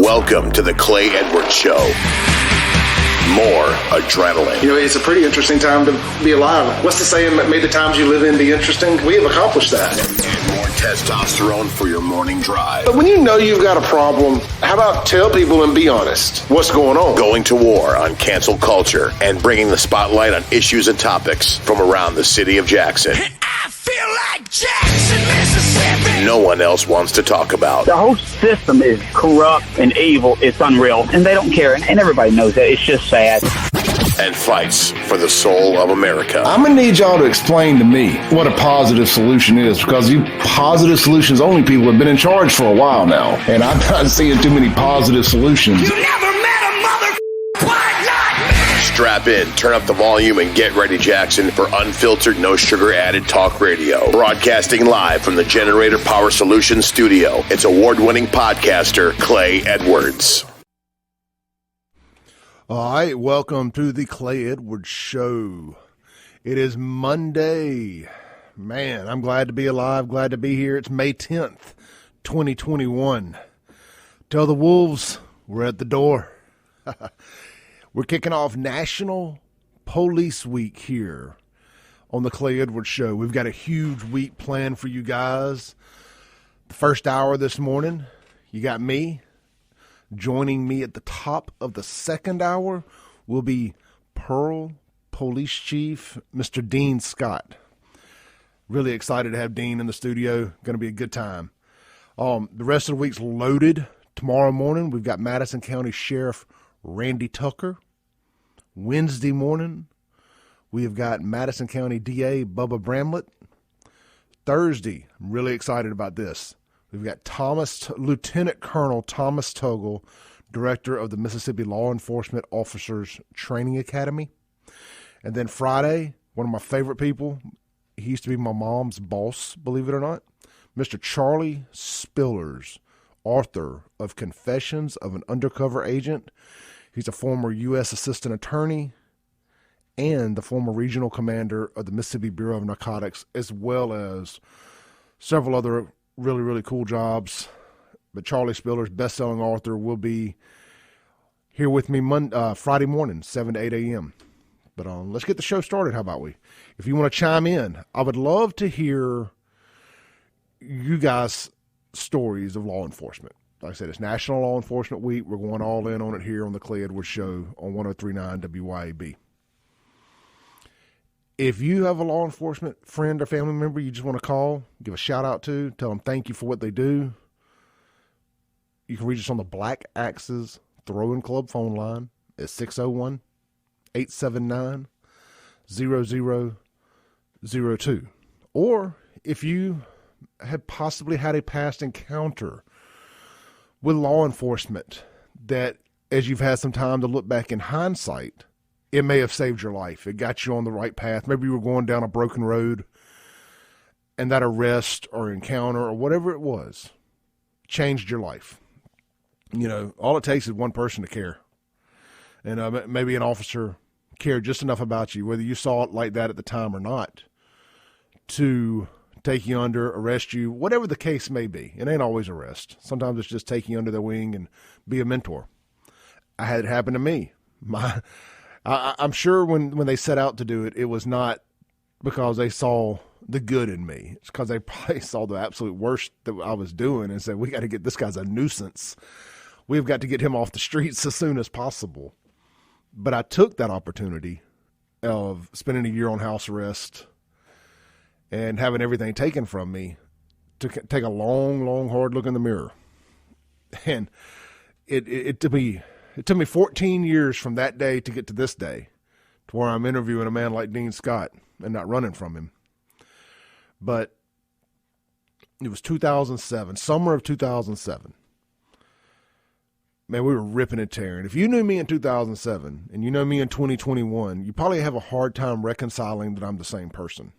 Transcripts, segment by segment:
Welcome to the Clay Edwards Show. More adrenaline. You know, it's a pretty interesting time to be alive. What's the saying that made the times you live in be interesting? We have accomplished that. And more testosterone for your morning drive. But when you know you've got a problem, how about tell people and be honest? What's going on? Going to war on cancel culture and bringing the spotlight on issues and topics from around the city of Jackson. I feel like Jackson, Mississippi. No one else wants to talk about. The whole system is corrupt and evil. It's unreal. And they don't care. And everybody knows that. It's just sad. And fights for the soul of America. I'm going to need y'all to explain to me what a positive solution is, because you positive solutions only people have been in charge for a while now. And I'm not seeing too many positive solutions. You never met a mother quite like me. Strap in, turn up the volume, and get ready, Jackson, for unfiltered, no sugar added talk radio. Broadcasting live from the Generator Power Solutions studio. It's award-winning podcaster Clay Edwards. All right, welcome to the Clay Edwards Show. It is Monday. Man, I'm glad to be alive, glad to be here. It's May 10th, 2021. Tell the wolves we're at the door. We're kicking off National Police Week here on the Clay Edwards Show. We've got a huge week planned for you guys. The first hour this morning, you got me. Joining me at the top of the second hour will be Pearl Police Chief, Mr. Dean Scott. Really excited to have Dean in the studio. Going to be a good time. The rest of the week's loaded. Tomorrow morning, we've got Madison County Sheriff Randy Tucker. Wednesday morning, we have got Madison County DA Bubba Bramlett. Thursday, I'm really excited about this. We've got Lieutenant Colonel Thomas Toggle, Director of the Mississippi Law Enforcement Officers Training Academy. And then Friday, one of my favorite people, he used to be my mom's boss, believe it or not, Mr. Charlie Spillers, author of Confessions of an Undercover Agent. He's a former U.S. Assistant Attorney and the former Regional Commander of the Mississippi Bureau of Narcotics, as well as several other really, really cool jobs. But Charlie Spillers, best-selling author, will be here with me Friday morning, 7 to 8 a.m. But let's get the show started. How about we? If you want to chime in, I would love to hear you guys' stories of law enforcement. Like I said, it's National Law Enforcement Week. We're going all in on it here on the Clay Edwards Show on 103.9 WYAB. If you have a law enforcement friend or family member you just want to call, give a shout out to, tell them thank you for what they do, you can reach us on the Black Axes Throwing Club phone line at 601-879-0002. Or if you have possibly had a past encounter with law enforcement that, as you've had some time to look back in hindsight, it may have saved your life. It got you on the right path. Maybe you were going down a broken road and that arrest or encounter or whatever it was changed your life. You know, all it takes is one person to care. And maybe an officer cared just enough about you, whether you saw it like that at the time or not, to take you under, arrest you, whatever the case may be. It ain't always arrest. Sometimes it's just take you under their wing and be a mentor. I had it happen to me. I'm sure when they set out to do it, it was not because they saw the good in me. It's because they probably saw the absolute worst that I was doing and said, we got to get this guy's a nuisance. We've got to get him off the streets as soon as possible. But I took that opportunity of spending a year on house arrest and having everything taken from me to take a long, long, hard look in the mirror. And it took me 14 years from that day to get to this day, to where I'm interviewing a man like Dean Scott and not running from him. But it was 2007, summer of 2007. Man, we were ripping and tearing. If you knew me in 2007 and you know me in 2021, you probably have a hard time reconciling that I'm the same person.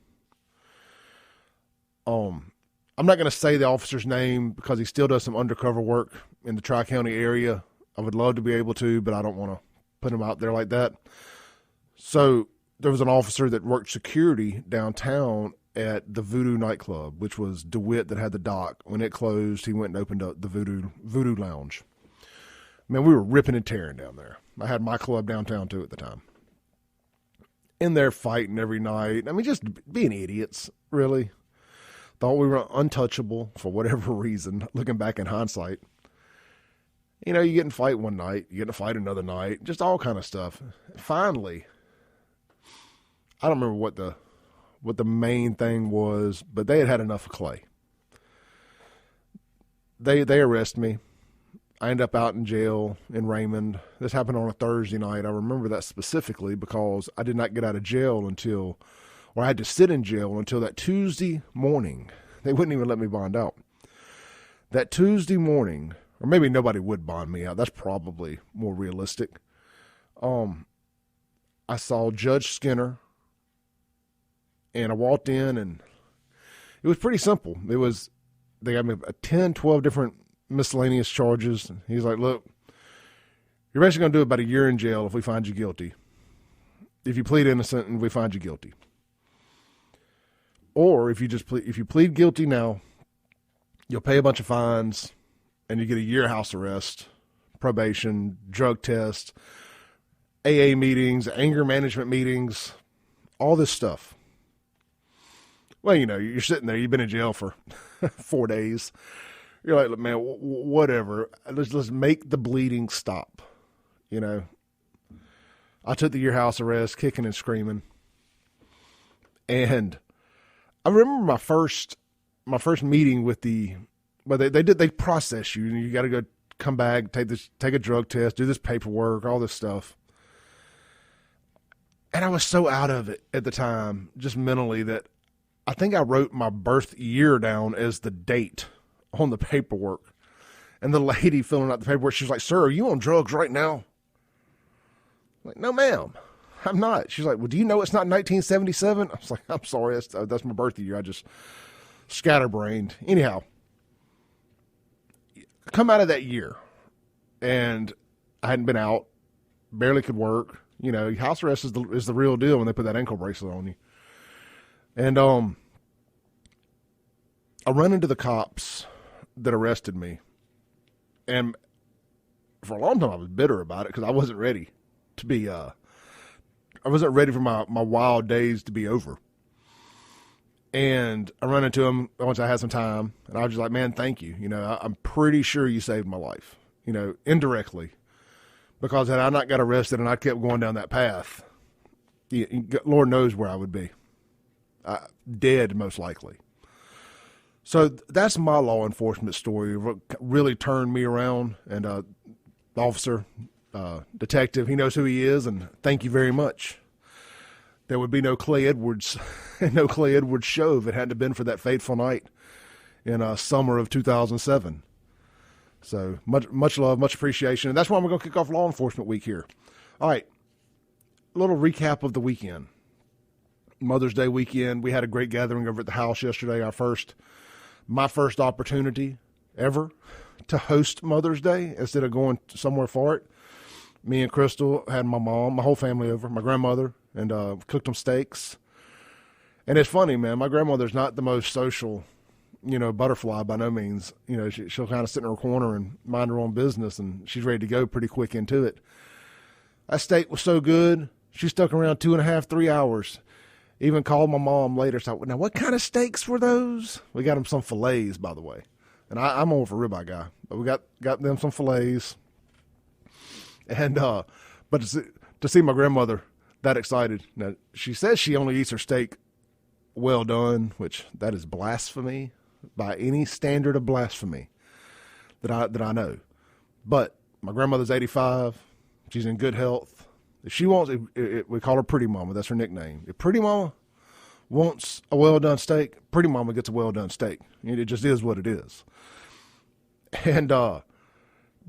I'm not going to say the officer's name because he still does some undercover work in the Tri-County area. I would love to be able to, but I don't want to put him out there like that. So there was an officer that worked security downtown at the Voodoo nightclub, which was DeWitt that had the dock. When it closed, he went and opened up the Voodoo Lounge. Man, we were ripping and tearing down there. I had my club downtown too at the time. In there fighting every night. I mean, just being idiots, really. Thought we were untouchable for whatever reason, looking back in hindsight. You know, you get in a fight one night, you get in a fight another night, just all kind of stuff. Finally, I don't remember what the main thing was, but they had enough of Clay. They arrest me. I end up out in jail in Raymond. This happened on a Thursday night. I remember that specifically because I did not get out of jail I had to sit in jail until that Tuesday morning. They wouldn't even let me bond out. That Tuesday morning, or maybe nobody would bond me out. That's probably more realistic. I saw Judge Skinner, and I walked in, and it was pretty simple. They got me 10, 12 different miscellaneous charges. He's like, look, you're basically going to do about a year in jail if we find you guilty. If you plead innocent and we find you guilty. Or if you plead guilty now, you'll pay a bunch of fines and you get a year house arrest, probation, drug test, AA meetings, anger management meetings, all this stuff. Well, you know, you're sitting there, you've been in jail for 4 days. You're like, man, whatever. Let's make the bleeding stop. You know, I took the year house arrest, kicking and screaming. And I remember my first meeting with they process you, and you got to go come back, take a drug test, do this paperwork, all this stuff. And I was so out of it at the time, just mentally, that I think I wrote my birth year down as the date on the paperwork. And the lady filling out the paperwork, she was like, sir, are you on drugs right now? I'm like, no, ma'am, I'm not. She's like, well, do you know it's not 1977? I was like, I'm sorry, that's my birth year. I just scatterbrained. Anyhow, I come out of that year, and I hadn't been out, barely could work. You know, house arrest is the real deal when they put that ankle bracelet on you. And I run into the cops that arrested me. And for a long time, I was bitter about it because I wasn't ready to be, I wasn't ready for my wild days to be over. And I run into them once I had some time, and I was just like, man, thank you. You know, I'm pretty sure you saved my life, you know, indirectly. Because had I not got arrested and I kept going down that path, Lord knows where I would be. Dead, most likely. So that's my law enforcement story. What really turned me around. And the officer, detective, he knows who he is, and thank you very much. There would be no Clay Edwards show if it hadn't been for that fateful night in summer of 2007. So much love, much appreciation. And that's why we're going to kick off Law Enforcement Week here. All right, a little recap of the weekend. Mother's Day weekend, we had a great gathering over at the house yesterday. My first opportunity ever to host Mother's Day instead of going somewhere for it. Me and Crystal had my mom, my whole family over, my grandmother, and cooked them steaks. And it's funny, man, my grandmother's not the most social, you know, butterfly by no means. You know, she'll kind of sit in her corner and mind her own business, and she's ready to go pretty quick into it. That steak was so good, she stuck around 2.5, 3 hours. Even called my mom later. So, now, what kind of steaks were those? We got them some fillets, by the way. And I'm more of a ribeye guy. But we got them some fillets. And, but to see my grandmother that excited. Now, she says she only eats her steak well done, which that is blasphemy by any standard of blasphemy that I know. But my grandmother's 85. She's in good health. If she wants, we call her Pretty Mama. That's her nickname. If Pretty Mama wants a well-done steak, Pretty Mama gets a well-done steak. It just is what it is. And, but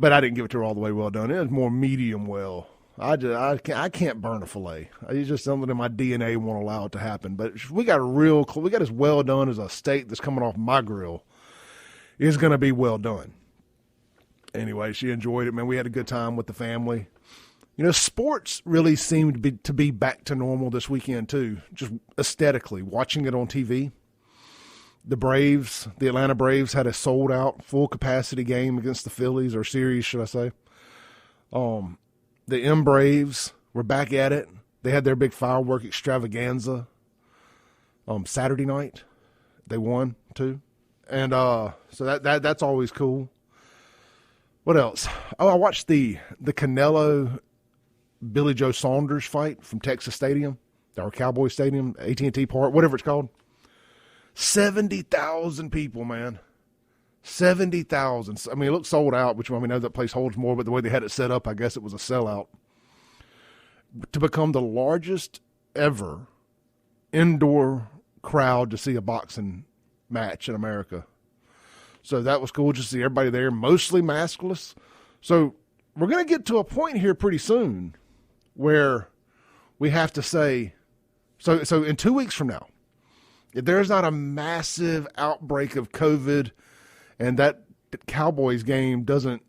I didn't give it to her all the way well done. It was more medium well. I can't burn a filet. It's just something in my DNA won't allow it to happen. But we got as well done as a steak that's coming off my grill is going to be well done. Anyway, she enjoyed it, man. We had a good time with the family. You know, sports really seemed to be back to normal this weekend, too, just aesthetically, watching it on TV. The Atlanta Braves had a sold-out, full-capacity game against the Phillies, or series, should I say. The M Braves were back at it. They had their big firework extravaganza Saturday night. They won too. And so that's always cool. What else? Oh, I watched the Canelo Billy Joe Saunders fight from Texas Stadium, or Cowboy Stadium, AT&T Park, whatever it's called. 70,000 people, man. 70,000. I mean, it looked sold out, which we know that place holds more, but the way they had it set up, I guess it was a sellout. To become the largest ever indoor crowd to see a boxing match in America. So that was cool, just to see everybody there, mostly maskless. So we're going to get to a point here pretty soon where we have to say, so in 2 weeks from now, if there's not a massive outbreak of COVID and that Cowboys game doesn't,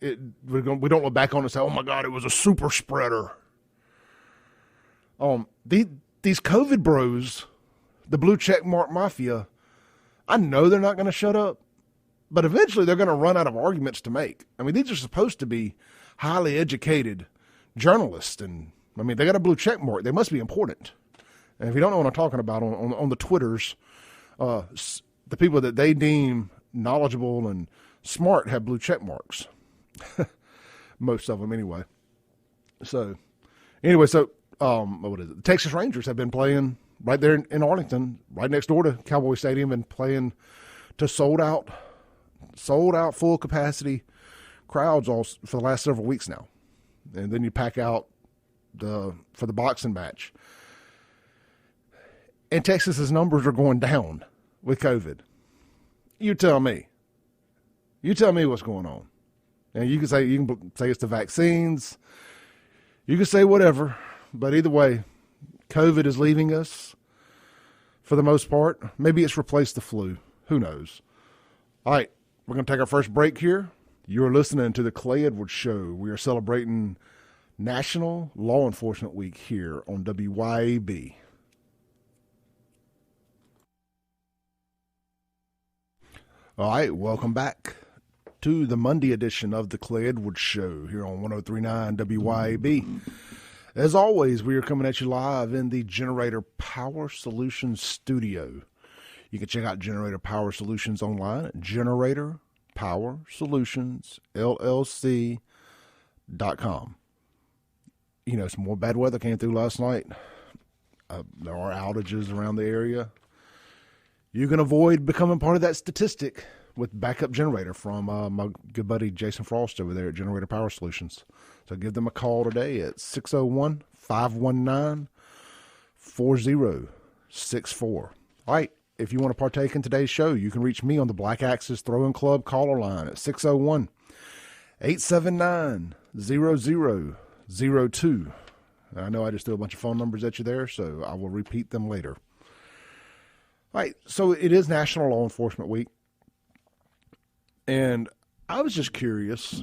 we don't look back on it and say, oh my God, it was a super spreader. These COVID bros, the blue check mark mafia, I know they're not going to shut up, but eventually they're going to run out of arguments to make. I mean, these are supposed to be highly educated journalists, and I mean, they got a blue check mark. They must be important. And if you don't know what I'm talking about, on the Twitters, the people that they deem knowledgeable and smart have blue check marks. Most of them, anyway. So, what is it? The Texas Rangers have been playing right there in Arlington, right next door to Cowboy Stadium, and playing to sold out, full capacity crowds all for the last several weeks now. And then you pack out for the boxing match. And Texas's numbers are going down with COVID. You tell me. You tell me what's going on. And you can say it's the vaccines. You can say whatever. But either way, COVID is leaving us for the most part. Maybe it's replaced the flu. Who knows? All right, we're going to take our first break here. You're listening to the Clay Edwards Show. We are celebrating National Law Enforcement Week here on WYAB. All right, welcome back to the Monday edition of the Clay Edwards Show here on 103.9 WYAB. As always, we are coming at you live in the Generator Power Solutions studio. You can check out Generator Power Solutions online at generatorpowersolutions.llc.com. You know, some more bad weather came through last night. There are outages around the area. You can avoid becoming part of that statistic with backup generator from my good buddy Jason Frost over there at Generator Power Solutions. So give them a call today at 601-519-4064. All right, if you want to partake in today's show, you can reach me on the Black Axis Throwing Club caller line at 601-879-0002. I know I just threw a bunch of phone numbers at you there, so I will repeat them later. All right, so it is National Law Enforcement Week, and I was just curious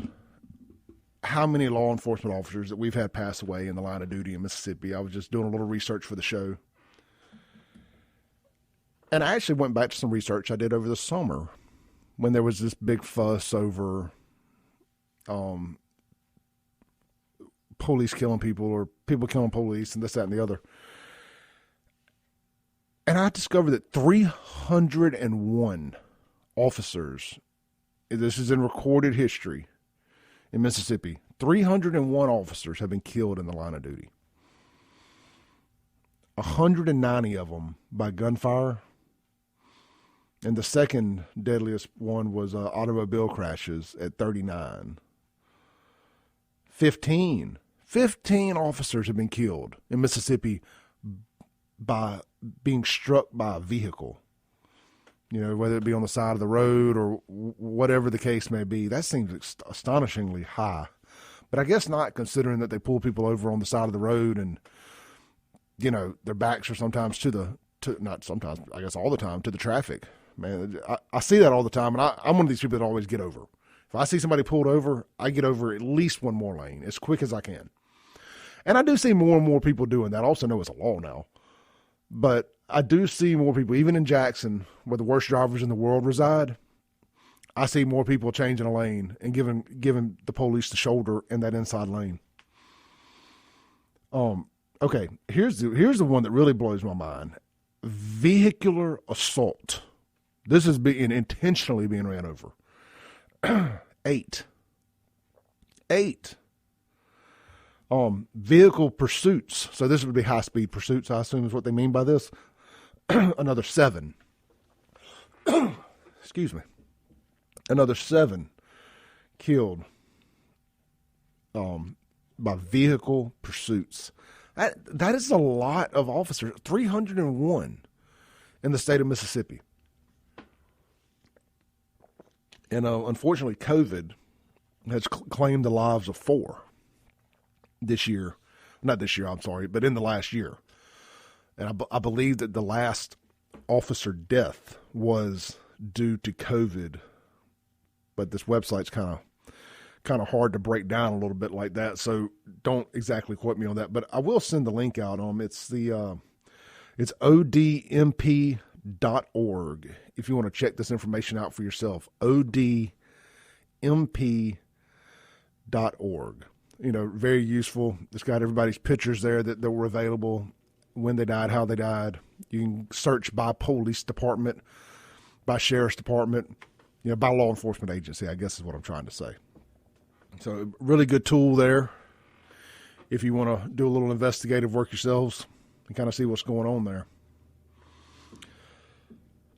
how many law enforcement officers that we've had pass away in the line of duty in Mississippi. I was just doing a little research for the show, and I actually went back to some research I did over the summer when there was this big fuss over police killing people or people killing police and this, that, and the other. And I discovered that 301 officers, this is in recorded history in Mississippi, 301 officers have been killed in the line of duty. 190 of them by gunfire. And the second deadliest one was automobile crashes at 39. 15 officers have been killed in Mississippi by being struck by a vehicle, you know, whether it be on the side of the road or whatever the case may be. That seems astonishingly high, but I guess not, considering that they pull people over on the side of the road and, you know, their backs are sometimes not sometimes, I guess all the time, to the traffic. Man, I see that all the time, and I'm one of these people that always get over. If I see somebody pulled over, I get over at least one more lane as quick as I can. And I do see more and more people doing that. I also know it's a law now. But I do see more people, even in Jackson, where the worst drivers in the world reside. I see more people changing a lane and giving the police the shoulder in that inside lane. Okay, here's the one that really blows my mind. Vehicular assault. This is intentionally being ran over. 8. Vehicle pursuits. So this would be high-speed pursuits, I assume is what they mean by this. Another 7. Excuse me. Another 7 killed by vehicle pursuits. That is a lot of officers. 301 in the state of Mississippi. And unfortunately, COVID has claimed the lives of 4 this year. Not this year, I'm sorry, but in the last year. And I believe that the last officer death was due to COVID. But this website's kind of hard to break down a little bit like that, so don't exactly quote me on that. But I will send the link out. It's odmp.org if you want to check this information out for yourself. odmp.org. Very useful. It's got everybody's pictures there that were available, when they died, how they died. You can search by police department, by sheriff's department, by law enforcement agency, I guess is what I'm trying to say. So really good tool there if you want to do a little investigative work yourselves and kind of see what's going on there.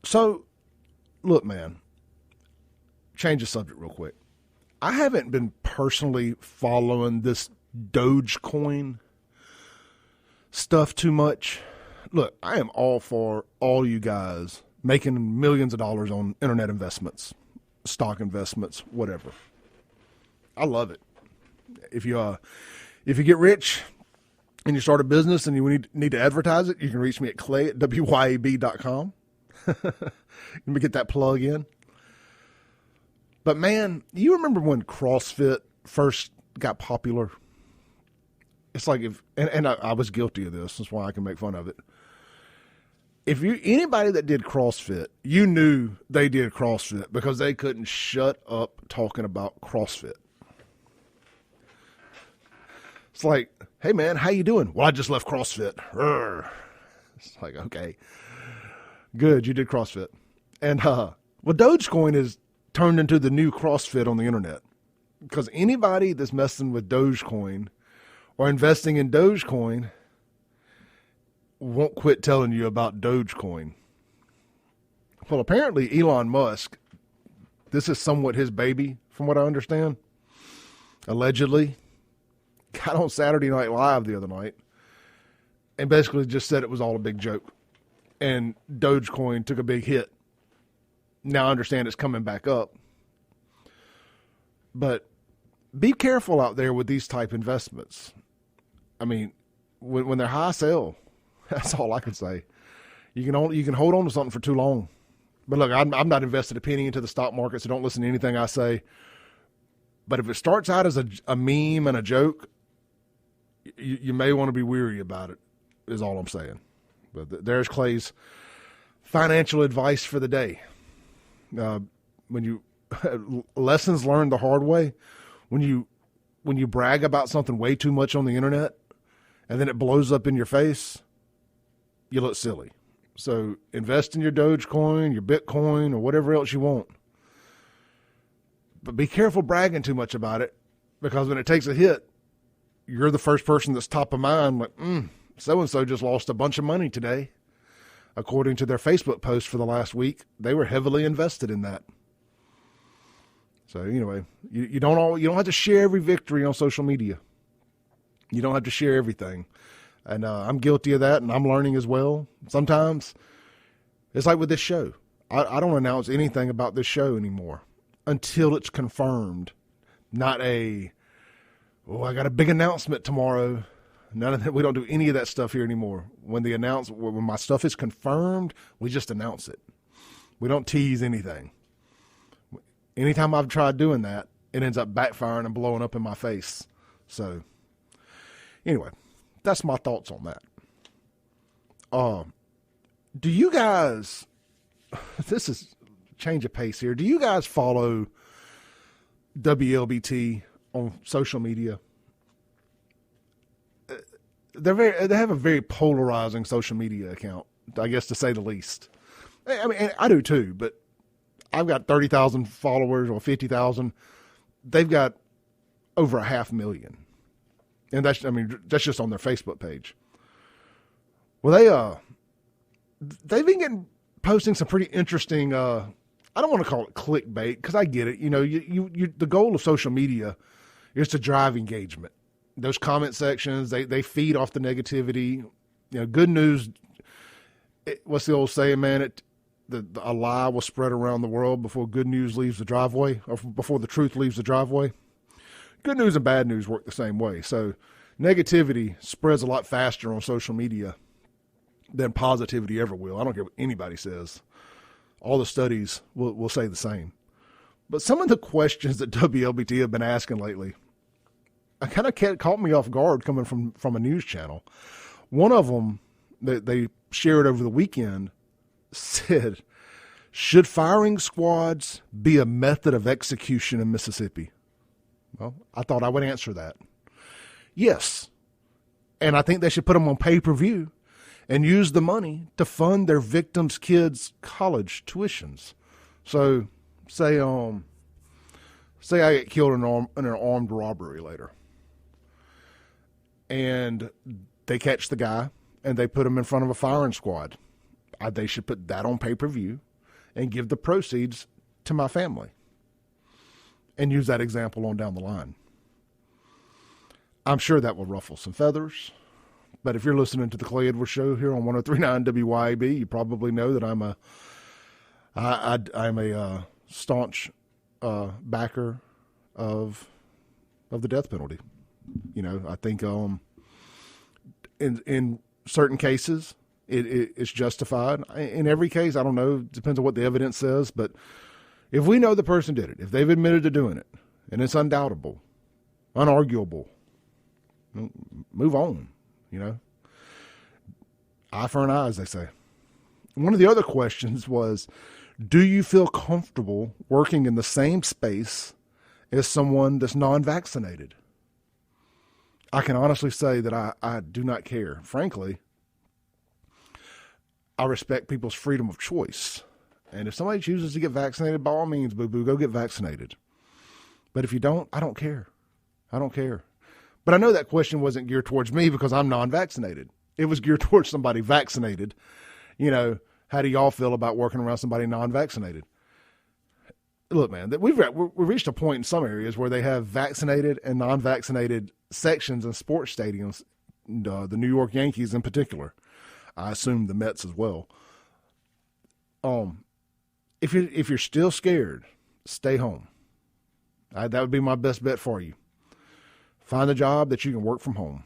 So, look, man, change the subject real quick. I haven't been personally following this Dogecoin stuff too much. Look, I am all for all you guys making millions of dollars on internet investments, stock investments, whatever. I love it. If you get rich and you start a business and you need to advertise it, you can reach me at clay@wyab.com. Let me get that plug in. But man, you remember when CrossFit first got popular? It's like and I was guilty of this. That's why I can make fun of it. Anybody that did CrossFit, you knew they did CrossFit because they couldn't shut up talking about CrossFit. It's like, hey man, how you doing? Well, I just left CrossFit. It's like, okay, good, you did CrossFit. And Dogecoin is turned into the new CrossFit on the internet, because anybody that's messing with Dogecoin or investing in Dogecoin won't quit telling you about Dogecoin. Well, apparently Elon Musk, this is somewhat his baby, from what I understand, allegedly, got on Saturday Night Live the other night and basically just said it was all a big joke. And Dogecoin took a big hit. Now I understand it's coming back up. But be careful out there with these type investments. I mean, when they're high sell, that's all I can say. You can hold on to something for too long. But look, I'm not invested a penny into the stock market, so don't listen to anything I say. But if it starts out as a meme and a joke, you may want to be weary about it, is all I'm saying. But there's Clay's financial advice for the day. When you lessons learned the hard way, when you brag about something way too much on the internet and then it blows up in your face, you look silly. So invest in your Dogecoin, your Bitcoin, or whatever else you want. But be careful bragging too much about it, because when it takes a hit, you're the first person that's top of mind, like, so-and-so just lost a bunch of money today. According to their Facebook post for the last week, they were heavily invested in that. So anyway, you don't have to share every victory on social media. You don't have to share everything. And I'm guilty of that, and I'm learning as well. Sometimes it's like with this show. I don't announce anything about this show anymore until it's confirmed. Not I got a big announcement tomorrow. None of that. We don't do any of that stuff here anymore. When my stuff is confirmed, we just announce it. We don't tease anything. Anytime I've tried doing that, it ends up backfiring and blowing up in my face. So anyway, that's my thoughts on that. Do you guys, this is change of pace here. Do you guys follow WLBT on social media? They have a very polarizing social media account, I guess, to say the least. I mean, I do too, but I've got 30,000 followers or 50,000. They've got over 500,000. And that's just on their Facebook page. Well, they've been posting some pretty interesting, I don't want to call it clickbait, because I get it. You know, the goal of social media is to drive engagement. Those comment sections, they feed off the negativity. You know, good news, what's the old saying, man? A lie will spread around the world before good news leaves the driveway, or before the truth leaves the driveway. Good news and bad news work the same way. So negativity spreads a lot faster on social media than positivity ever will. I don't care what anybody says. All the studies will say the same. But some of the questions that WLBT have been asking lately, I kind of caught me off guard coming from a news channel. One of them that they shared over the weekend said, should firing squads be a method of execution in Mississippi? Well, I thought I would answer that. Yes. And I think they should put them on pay-per-view and use the money to fund their victims' kids' college tuitions. So say I get killed in an armed robbery later, and they catch the guy and they put him in front of a firing squad. They should put that on pay-per-view and give the proceeds to my family, and use that example on down the line. I'm sure that will ruffle some feathers, but if you're listening to the Clay Edwards Show here on 103.9 WYAB, you probably know that I'm a staunch backer of the death penalty. You know, I think in certain cases it's justified. In every case, I don't know, depends on what the evidence says, but if we know the person did it, if they've admitted to doing it, and it's undoubtable, unarguable, move on, you know. Eye for an eye, as they say. One of the other questions was, do you feel comfortable working in the same space as someone that's non-vaccinated? I can honestly say that I do not care. Frankly, I respect people's freedom of choice. And if somebody chooses to get vaccinated, by all means, boo-boo, go get vaccinated. But if you don't, I don't care. I don't care. But I know that question wasn't geared towards me because I'm non-vaccinated. It was geared towards somebody vaccinated. You know, how do y'all feel about working around somebody non-vaccinated? Look, man, we've reached a point in some areas where they have vaccinated and non-vaccinated sections in sports stadiums, the New York Yankees in particular. I assume the Mets as well. If you're still scared, stay home. That would be my best bet for you. Find a job that you can work from home.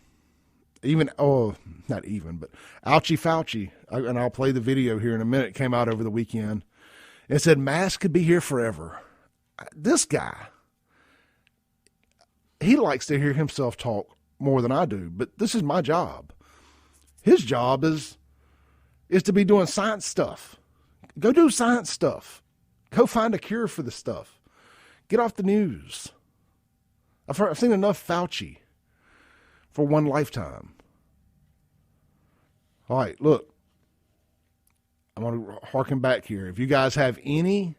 Not even, but Ouchie Fauci, and I'll play the video here in a minute, came out over the weekend and said masks could be here forever. This guy, he likes to hear himself talk more than I do, but this is my job. His job is to be doing science stuff. Go do science stuff. Go find a cure for the stuff. Get off the news. I've seen enough Fauci for one lifetime. All right, look. I want to harken back here. If you guys have any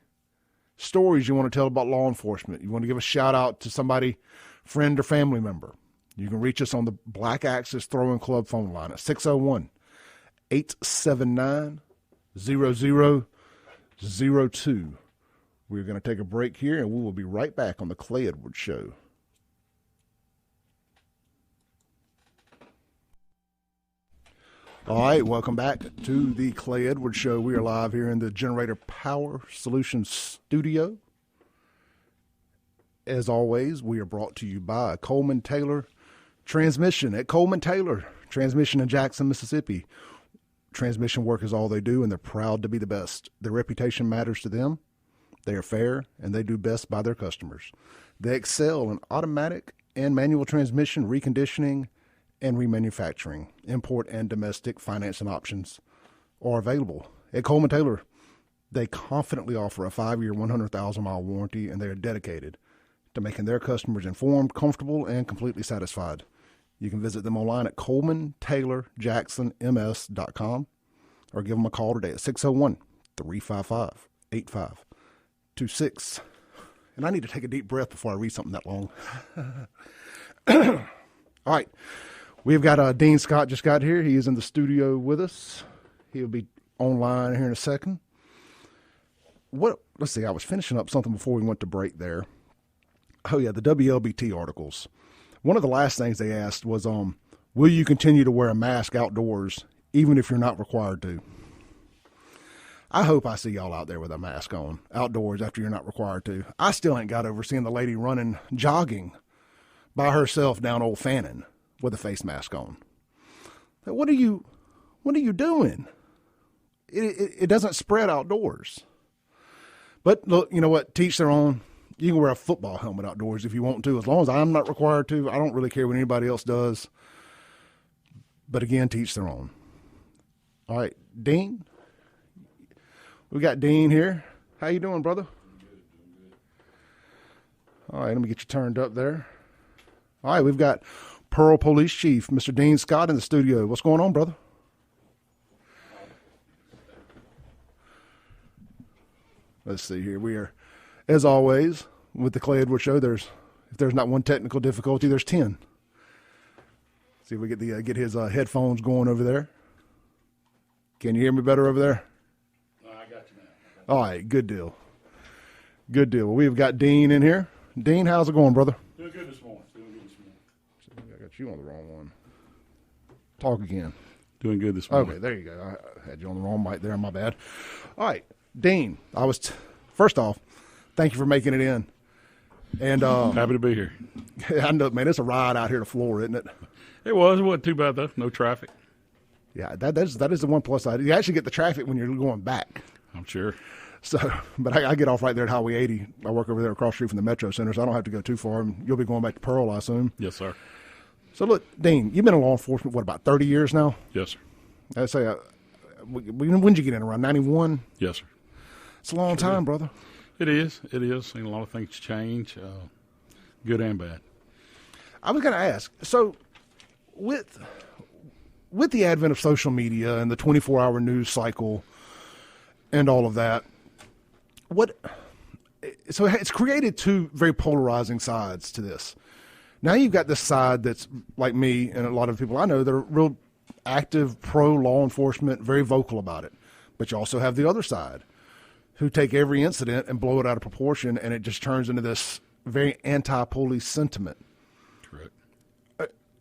stories you want to tell about law enforcement, you want to give a shout out to somebody, friend or family member, you can reach us on the Black Axis Throwing Club phone line at 601-879-0002. We're going to take a break here, and we will be right back on the Clay Edwards Show. All right, welcome back to the Clay Edwards Show. We are live here in the Generator Power Solutions studio. As always, we are brought to you by Coleman Taylor Transmission at Coleman Taylor Transmission in Jackson, Mississippi. Transmission work is all they do, and they're proud to be the best. Their reputation matters to them. They are fair, and they do best by their customers. They excel in automatic and manual transmission, reconditioning, and remanufacturing. Import and domestic financing options are available at Coleman Taylor. They confidently offer a 5-year, 100,000-mile warranty, and they are dedicated to making their customers informed, comfortable, and completely satisfied. You can visit them online at ColemanTaylorJacksonMS.com or give them a call today at 601-355-8526. And I need to take a deep breath before I read something that long. All right. We've got Dean Scott just got here. He is in the studio with us. He'll be online here in a second. Let's see, I was finishing up something before we went to break there. Oh, yeah, the WLBT articles. One of the last things they asked was, will you continue to wear a mask outdoors, even if you're not required to? I hope I see y'all out there with a mask on, outdoors, after you're not required to. I still ain't got over seeing the lady jogging by herself down Old Fannin with a face mask on. What are you doing? It doesn't spread outdoors. But look, you know what? Teach their own. You can wear a football helmet outdoors if you want to, as long as I'm not required to. I don't really care what anybody else does. But again, teach their own. All right, Dean. We got Dean here. How you doing, brother? Doing good. All right, let me get you turned up there. All right, we've got Pearl Police Chief, Mr. Dean Scott, in the studio. What's going on, brother? Let's see here. We are, as always, with the Clay Edwards Show. If there's not one technical difficulty, there's 10. See if we get his headphones going over there. Can you hear me better over there? I got you now. All right, good deal. Good deal. Well, we've got Dean in here. Dean, how's it going, brother? Doing good this morning. I got you on the wrong one. Talk again. Doing good this morning. Okay, there you go. I had you on the wrong mic there. My bad. All right, Dean. First off, thank you for making it in. And happy to be here. I know, man. It's a ride out here to Florida, isn't it? It wasn't too bad though. No traffic. Yeah, that is the one plus side. You actually get the traffic when you're going back. I'm sure. So, but I get off right there at Highway 80. I work over there across the street from the Metro Center, so I don't have to go too far. And you'll be going back to Pearl, I assume. Yes, sir. So look, Dean, you've been in law enforcement, what, about 30 years now? Yes, sir. I'd say, when did you get in, around 91? Yes, sir. It's a long time, brother. It is. It is. Seen a lot of things change, good and bad. I was going to ask, so with the advent of social media and the 24-hour news cycle and all of that, so it's created two very polarizing sides to this. Now you've got this side that's like me and a lot of people I know that are real active, pro-law enforcement, very vocal about it. But you also have the other side who take every incident and blow it out of proportion, and it just turns into this very anti-police sentiment. Correct.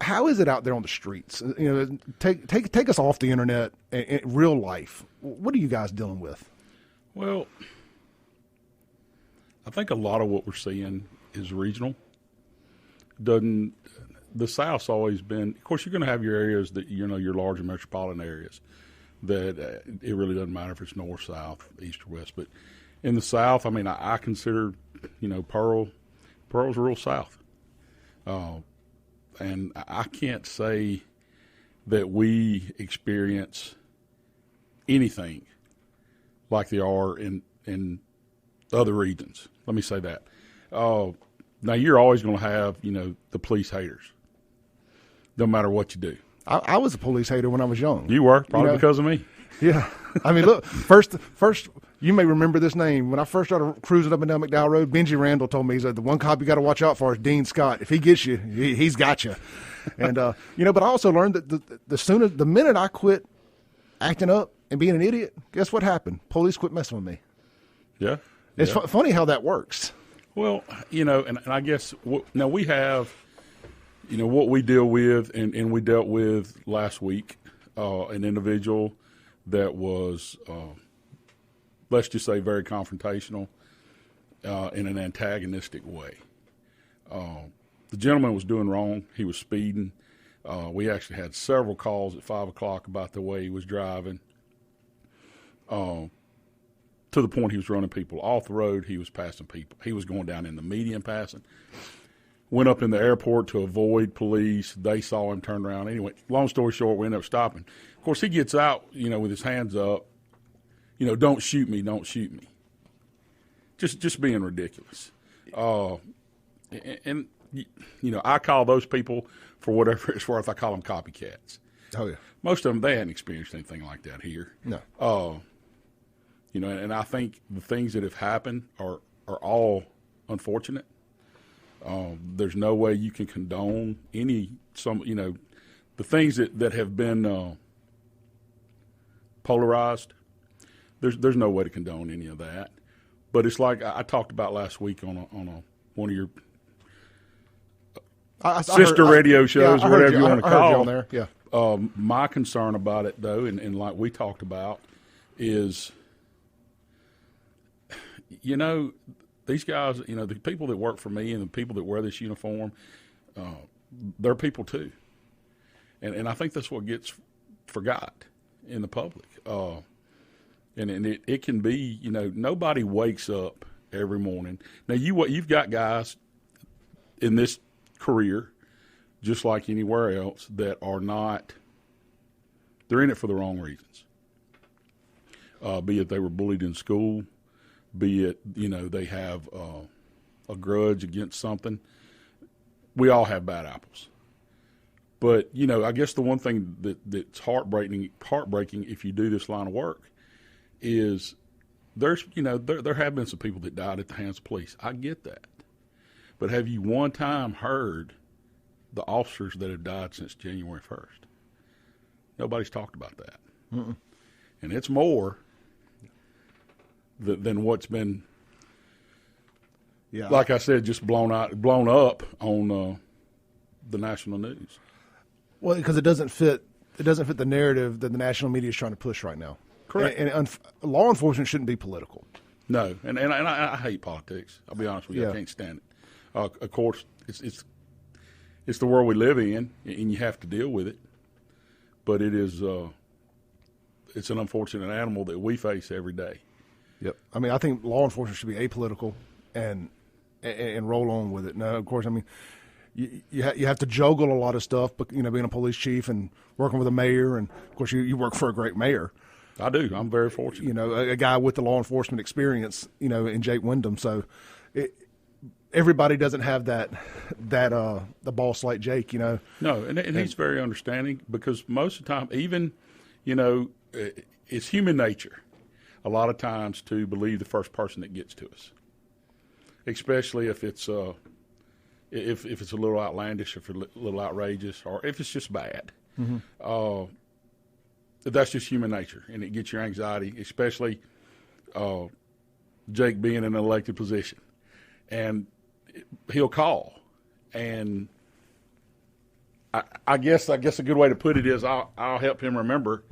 How is it out there on the streets? You know, take us off the internet and real life. What are you guys dealing with? Well, I think a lot of what we're seeing is regional. The South's always been, of course, you're going to have your areas that, you know, your larger metropolitan areas that it really doesn't matter if it's north, south, east, or west. But in the South, I mean, I consider, you know, Pearl's rural South. And I can't say that we experience anything like they are in other regions. Let me say that. Now, you're always going to have, you know, the police haters, no matter what you do. I was a police hater when I was young. You were, probably because of me. Yeah. I mean, look, first, you may remember this name. When I first started cruising up and down Mcdowell Road, Benji Randall told me, he said, the one cop you got to watch out for is Dean Scott. If he gets you, he's got you. And, you know, but I also learned that the minute I quit acting up and being an idiot, guess what happened? Police quit messing with me. Yeah. It's funny how that works. Well, you know, and I guess now we have, you know, what we deal with, and we dealt with last week, an individual that was, let's just say, very confrontational in an antagonistic way. The gentleman was doing wrong. He was speeding. We actually had several calls at 5 o'clock about the way he was driving. To the point he was running people off the road. He was passing people. He was going down in the median passing. Went up in the airport to avoid police. They saw him, turned around. Anyway, long story short, we ended up stopping. Of course, he gets out, you know, with his hands up, don't shoot me, don't shoot me. Just being ridiculous. And I call those people, for whatever it's worth, I call them copycats. Oh, yeah. Most of them, they hadn't experienced anything like that here. No. And I think the things that have happened are all unfortunate. There's no way you can condone the things that have been polarized. There's no way to condone any of that. But it's like I talked about last week on one of your sister radio shows, or whatever you want to call on there. Yeah. My concern about it, though, and like we talked about, is these guys, the people that work for me and the people that wear this uniform, they're people too. And I think that's what gets forgot in the public. And it can be, nobody wakes up every morning. Now, you've got guys in this career, just like anywhere else, that are not, they're in it for the wrong reasons. Be it they were bullied in school, be it, they have a grudge against something. We all have bad apples. But, I guess the one thing that's heartbreaking if you do this line of work is there have been some people that died at the hands of police. I get that. But have you one time heard the officers that have died since January 1st? Nobody's talked about that. Mm-mm. And it's more than what's been, like I said, just blown up on the national news. Well, because it doesn't fit the narrative that the national media is trying to push right now. Correct. And law enforcement shouldn't be political. No, and I hate politics. I'll be honest with you, Yeah. I can't stand it. Of course, it's the world we live in, and you have to deal with it. But it is it's an unfortunate animal that we face every day. Yep. I mean, I think law enforcement should be apolitical and roll on with it. Now, of course, I mean, you have to juggle a lot of stuff, but being a police chief and working with a mayor, and of course you work for a great mayor. I do. I'm very fortunate. A guy with the law enforcement experience, in Jake Wyndham. So everybody doesn't have that the boss like Jake, No, and he's very understanding, because most of the time, even, it's human nature a lot of times to believe the first person that gets to us, especially if it's if it's a little outlandish, if it's a little outrageous, or if it's just bad. Mm-hmm. That's just human nature, and it gets your anxiety, especially Jake being in an elected position. And he'll call, and I guess a good way to put it is I'll help him remember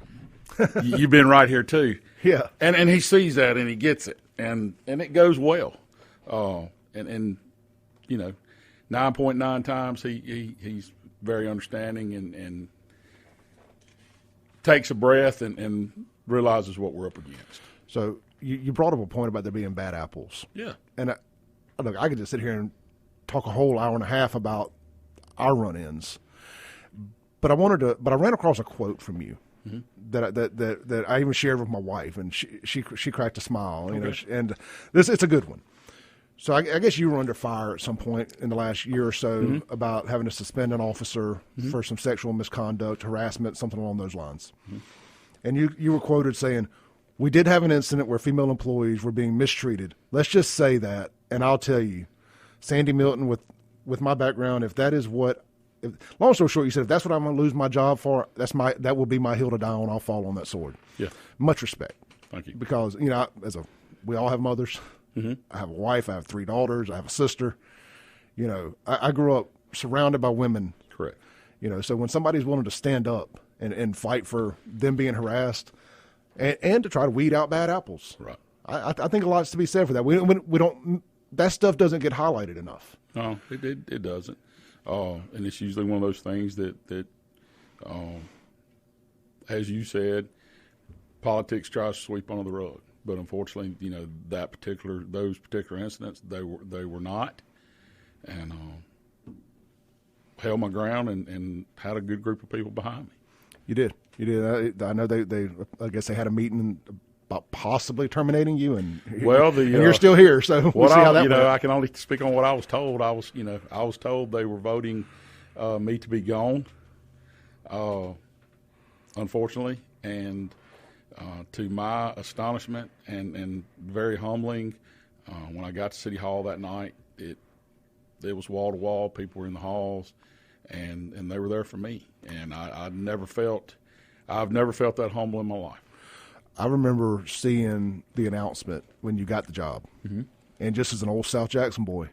you've been right here too. Yeah. And he sees that, and he gets it, and it goes well. And 9.9 times he's very understanding and takes a breath and realizes what we're up against. So you brought up a point about there being bad apples. Yeah. And look, I could just sit here and talk a whole hour and a half about our run-ins, but I ran across a quote from you mm-hmm. that I even shared with my wife, and she cracked a smile. Okay. And it's a good one. So I guess you were under fire at some point in the last year or so mm-hmm. about having to suspend an officer mm-hmm. for some sexual misconduct, harassment, something along those lines. Mm-hmm. And you were quoted saying, "We did have an incident where female employees were being mistreated. Let's just say that, and I'll tell you, Sandy Milton, with my background, if that is long story short, you said, if that's what I'm going to lose my job for, that will be my hill to die on. I'll fall on that sword." Yeah. Much respect. Thank you. Because, we all have mothers. Mm-hmm. I have a wife. I have 3 daughters. I have a sister. I grew up surrounded by women. Correct. So when somebody's willing to stand up and fight for them being harassed and to try to weed out bad apples. Right. I think a lot's to be said for that. We don't, that stuff doesn't get highlighted enough. No, it doesn't. And it's usually one of those things that as you said, politics tries to sweep under the rug. But unfortunately, those particular incidents, they were not, and held my ground and had a good group of people behind me. You did. I know they I guess they had a meeting about possibly terminating you, and Well, you're still here. So we'll see how that went. I can only speak on what I was told. I was told they were voting me to be gone, unfortunately, and to my astonishment and very humbling, when I got to City Hall that night, it was wall to wall. People were in the halls, and they were there for me, and I've never felt that humble in my life. I remember seeing the announcement when you got the job, and just as an old South Jackson boy,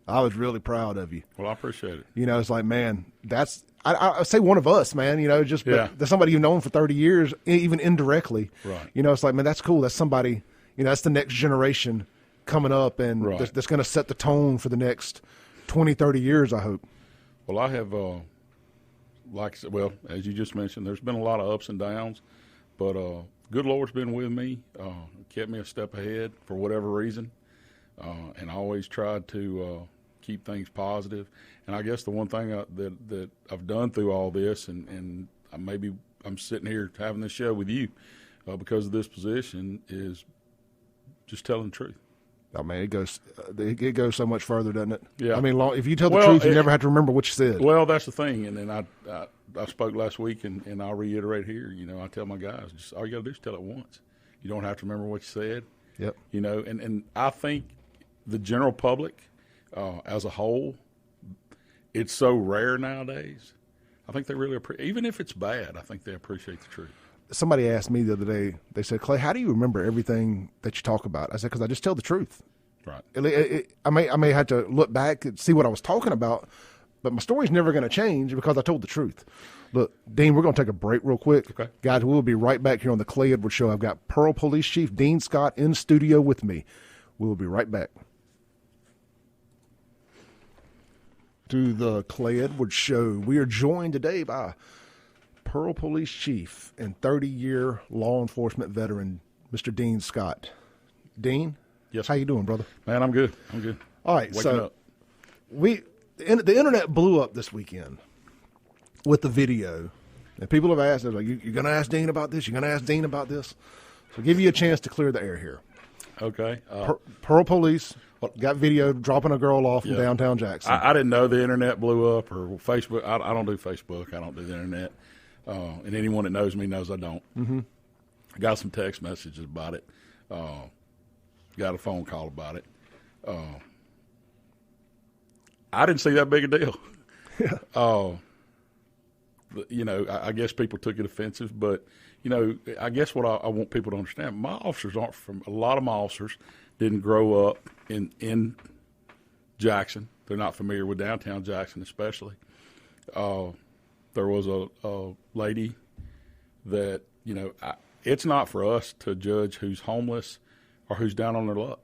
I was really proud of you. Well, I appreciate it. It's like, man, that's I say one of us, man. Yeah. There's somebody you've known for 30 years, even indirectly. Right. It's like, man, that's cool. That's somebody. That's the next generation coming up, and Right. that's going to set the tone for the next 20, 30 years. I hope. Well, I have, like I said, as you just mentioned, there's been a lot of ups and downs, but good Lord's been with me, kept me a step ahead for whatever reason, and I always tried to keep things positive. And I guess the one thing that I've done through all this, and maybe I'm sitting here having this show with you because of this position, is just telling the truth. Oh man, it goes so much further, doesn't it? Yeah. I mean, if you tell the truth, you never have to remember what you said. Well, that's the thing. And then I spoke last week, and I'll reiterate here. I tell my guys, just all you got to do is tell it once. You don't have to remember what you said. Yep. And I think the general public, as a whole, it's so rare nowadays. I think they really even if it's bad, I think they appreciate the truth. Somebody asked me the other day, they said, Clay, how do you remember everything that you talk about? I said, because I just tell the truth. Right. I may have to look back and see what I was talking about, but my story's never going to change because I told the truth. Look, Dean, we're going to take a break real quick. Okay. Guys, we'll be right back here on the Clay Edwards Show. I've got Pearl Police Chief Dean Scott in studio with me. We'll be right back. To the Clay Edwards Show. We are joined today by Pearl Police Chief and 30-year law enforcement veteran, Mr. Dean Scott. Dean? Yes. How you doing, brother? Man, I'm good. All right, Waking so up. the internet blew up this weekend with the video. And people have asked, they're like, you're going to ask Dean about this? You're going to ask Dean about this? So I'll give you a chance to clear the air here. Okay. Pearl Police got video dropping a girl off in downtown Jackson. I didn't know the internet blew up or Facebook. I don't do Facebook. I don't do the internet. And anyone that knows me knows I don't. Mm-hmm. I got some text messages about it. Got a phone call about it. I didn't see that big a deal. I guess people took it offensive, but, I guess what I want people to understand, my officers aren't from, a lot of my officers didn't grow up in Jackson. They're not familiar with downtown Jackson especially. There was a lady that, it's not for us to judge who's homeless or who's down on their luck.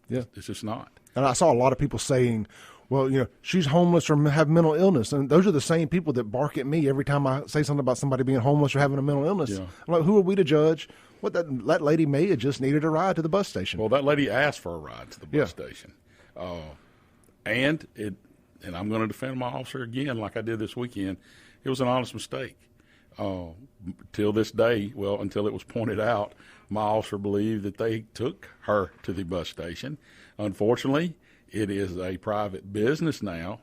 Yeah. It's just not. And I saw a lot of people saying, well, she's homeless or have mental illness. And those are the same people that bark at me every time I say something about somebody being homeless or having a mental illness. Yeah. I'm like, who are we to judge? What that lady may have just needed a ride to the bus station. Well, that lady asked for a ride to the bus station. And I'm going to defend my officer again like I did this weekend. It was an honest mistake. Till this day, until it was pointed out, my officer believed that they took her to the bus station. Unfortunately, it is a private business now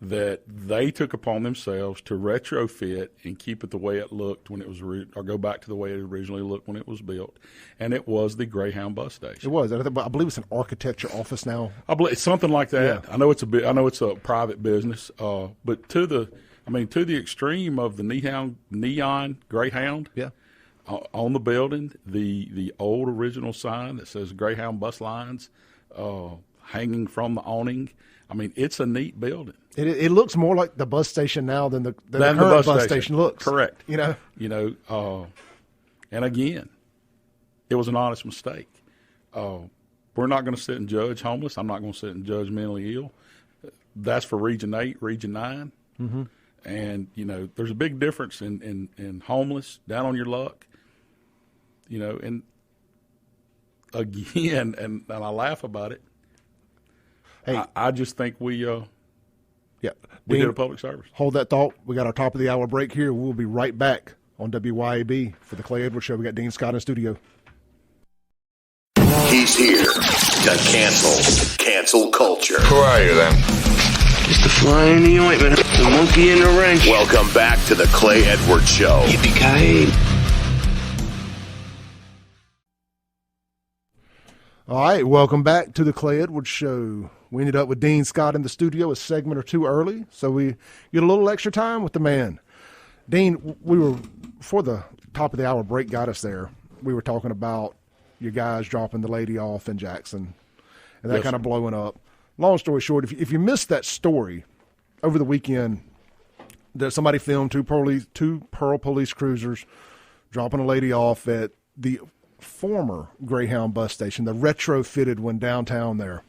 that they took upon themselves to retrofit and keep it the way it looked when it was, or go back to the way it originally looked when it was built, and it was the Greyhound bus station. It was. I believe it's an architecture office now. I believe something like that. Yeah. I know it's a private business, but to the extreme of the neon Greyhound. Yeah. On the building, the old original sign that says Greyhound Bus Lines, hanging from the awning. It's a neat building. It looks more like the bus station now than the current bus station looks. Correct. And again, it was an honest mistake. We're not going to sit and judge homeless. I'm not going to sit and judge mentally ill. That's for Region 8, Region 9. Mm-hmm. And, there's a big difference in homeless, down on your luck, and again, and I laugh about it. Hey, I just think we did a public service. Hold that thought. We got our top of the hour break here. We'll be right back on WYAB for the Clay Edwards Show. We got Dean Scott in studio. He's here to cancel culture. Who are you then? Just the fly in the ointment, the monkey in the wrench. Welcome back to the Clay Edwards Show. Yippee-ki-yay. All right, welcome back to the Clay Edwards Show. We ended up with Dean Scott in the studio a segment or two early, so we get a little extra time with the man. Dean, we were, before the top of the hour break got us there, we were talking about your guys dropping the lady off in Jackson and that kind of blowing up. Long story short, if you missed that story over the weekend, that somebody filmed two Pearl police cruisers dropping a lady off at the former Greyhound bus station, the retrofitted one downtown there.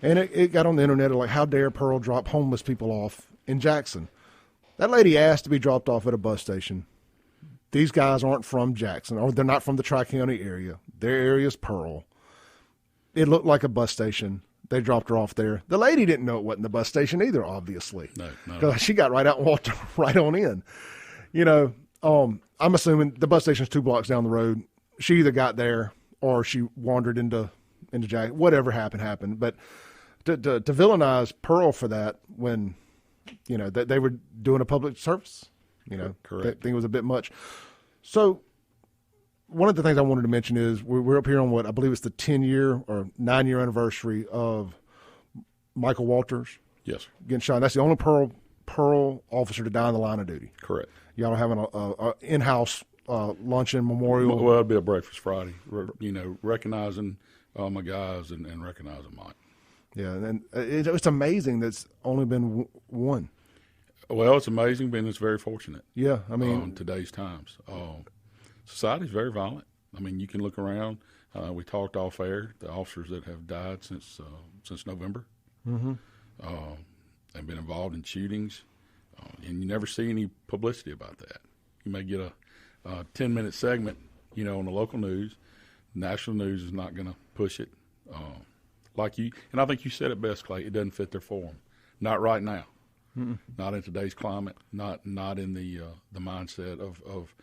And it got on the internet like, how dare Pearl drop homeless people off in Jackson? That lady asked to be dropped off at a bus station. These guys aren't from Jackson, or they're not from the Tri-County area. Their area is Pearl. It looked like a bus station. They dropped her off there. The lady didn't know it wasn't the bus station either, obviously. No. Because she got right out and walked right on in. You know, I'm assuming the bus station's 2 blocks down the road. She either got there or she wandered into Jackson. Whatever happened. But to villainize Pearl for that when, you know, that they were doing a public service, you know, correct. That thing was a bit much. So one of the things I wanted to mention is we're up here on what I believe it's the 10-year or 9-year anniversary of Michael Walters. Yes. Getting shot. That's the only Pearl officer to die in the line of duty. Correct. Y'all are having a in-house luncheon memorial. Well, it'll be a breakfast Friday. You know, recognizing my guys and recognizing Mike. Yeah, and it's amazing that's only been one. Well, it's amazing, but it's very fortunate. Yeah, I mean, in today's times, society's very violent. I mean, you can look around. We talked off air. The officers that have died since November, have been involved in shootings, and you never see any publicity about that. You may get a 10-minute segment, you know, on the local news. National news is not going to push it. Like you, and I think you said it best, Clay. It doesn't fit their form. Not right now. Mm-mm. Not in today's climate. Not in the mindset of.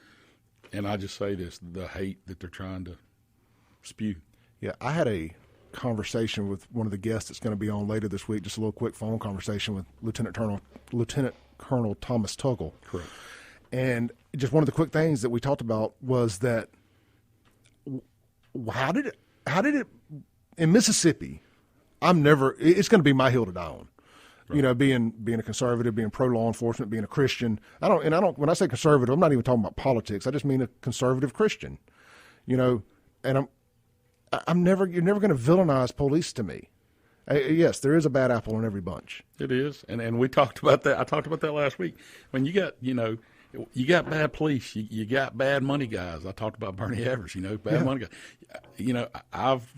And I just say this: the hate that they're trying to spew. Yeah, I had a conversation with one of the guests that's going to be on later this week. Just a little quick phone conversation with Lieutenant Colonel Thomas Tuggle. Correct. And just one of the quick things that we talked about was that how did it in Mississippi? It's going to be my hill to die on. Right. You know, being a conservative, being pro law enforcement, being a Christian. When I say conservative, I'm not even talking about politics. I just mean a conservative Christian. You know, and you're never going to villainize police to me. Yes, there is a bad apple in every bunch. It is, and we talked about that. I talked about that last week. When you got bad police, you got bad money guys. I talked about Bernie Evers, bad money guys. You know, I've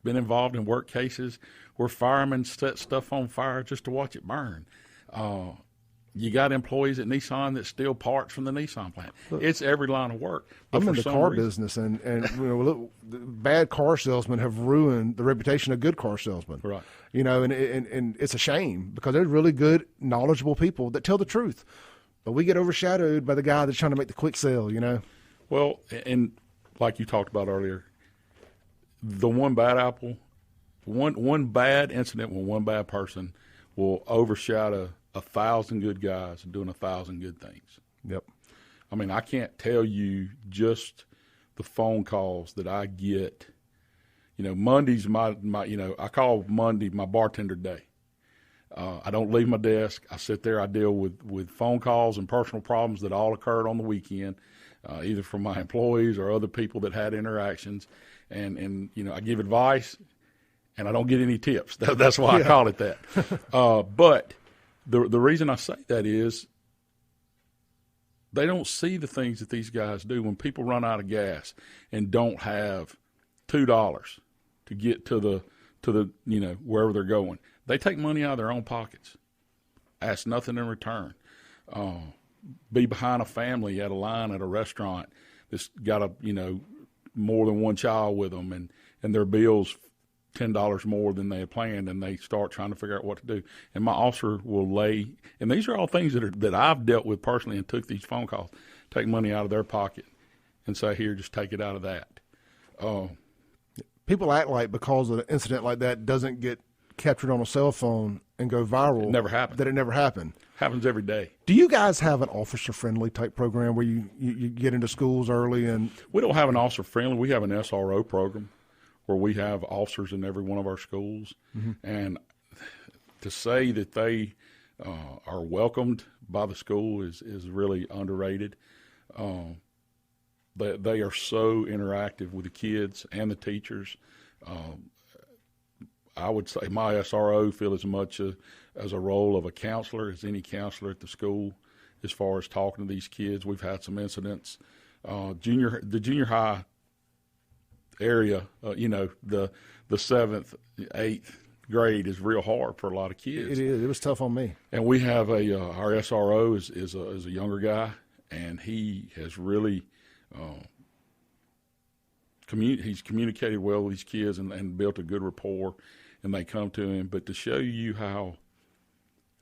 been involved in work cases where firemen set stuff on fire just to watch it burn. You got employees at Nissan that steal parts from the Nissan plant. It's every line of work. I'm in the car business, and bad car salesmen have ruined the reputation of good car salesmen. Right. You know, and it's a shame because they're really good, knowledgeable people that tell the truth. But we get overshadowed by the guy that's trying to make the quick sale, you know. Well, and like you talked about earlier, the one bad apple, one bad incident with one bad person will overshadow 1,000 good guys doing 1,000 good things. Yep. I mean, I can't tell you just the phone calls that I get. You know, Monday's I call Monday my bartender day. I don't leave my desk. I sit there. I deal with phone calls and personal problems that all occurred on the weekend, either from my employees or other people that had interactions. And I give advice, and I don't get any tips. That's why I call it that. But the reason I say that is they don't see the things that these guys do. When people run out of gas and don't have $2 to get to the wherever they're going, they take money out of their own pockets, ask nothing in return. Be behind a family at a line at a restaurant that's got more than one child with them, and their bill's $10 more than they had planned, and they start trying to figure out what to do. And my officer will and these are all things that I've dealt with personally and took these phone calls, take money out of their pocket and say, here, just take it out of that. people act like because of an incident like that doesn't get captured on a cell phone and go viral. It never happened. That it never happened. Happens every day. Do you guys have an officer-friendly type program where you get into schools early? And we don't have an officer-friendly. We have an SRO program where we have officers in every one of our schools. And to say that they are welcomed by the school is really underrated. They are so interactive with the kids and the teachers. I would say my SRO feel as much as a role of a counselor as any counselor at the school as far as talking to these kids. We've had some incidents. The junior high area, the 7th, 8th grade is real hard for a lot of kids. it is. It was tough on me. And we have our SRO is a younger guy, and he has really he's communicated well with these kids and built a good rapport, and they come to him. But to show you how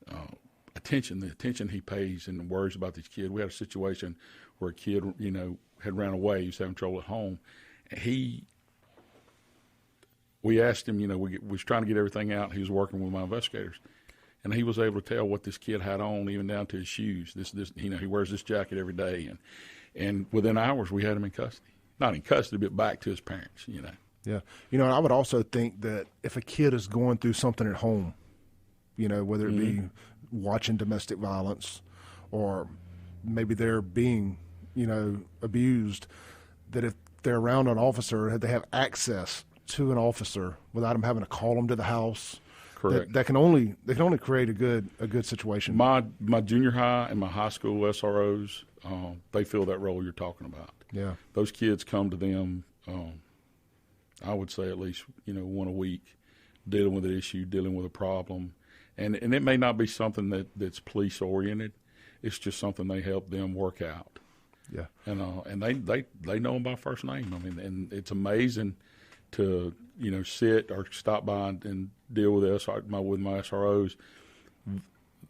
the attention he pays and worries about these kids. We had a situation where a kid, had ran away. He was having trouble at home. We asked him, we was trying to get everything out. He was working with my investigators, and he was able to tell what this kid had on, even down to his shoes. He wears this jacket every day, and within hours we had him in custody. Not in custody, but back to his parents. Yeah, and I would also think that if a kid is going through something at home, whether it be watching domestic violence or maybe they're being, abused, that if they're around an officer, they have access to an officer without them having to call them to the house. Correct. That can only create a good situation. My junior high and my high school SROs, they fill that role you're talking about. Yeah. Those kids come to them, I would say at least, one a week, dealing with an issue, dealing with a problem. And it may not be something that's police oriented. It's just something they help them work out. Yeah. And they know them by first name. I mean, and it's amazing to, sit or stop by and deal with my SROs.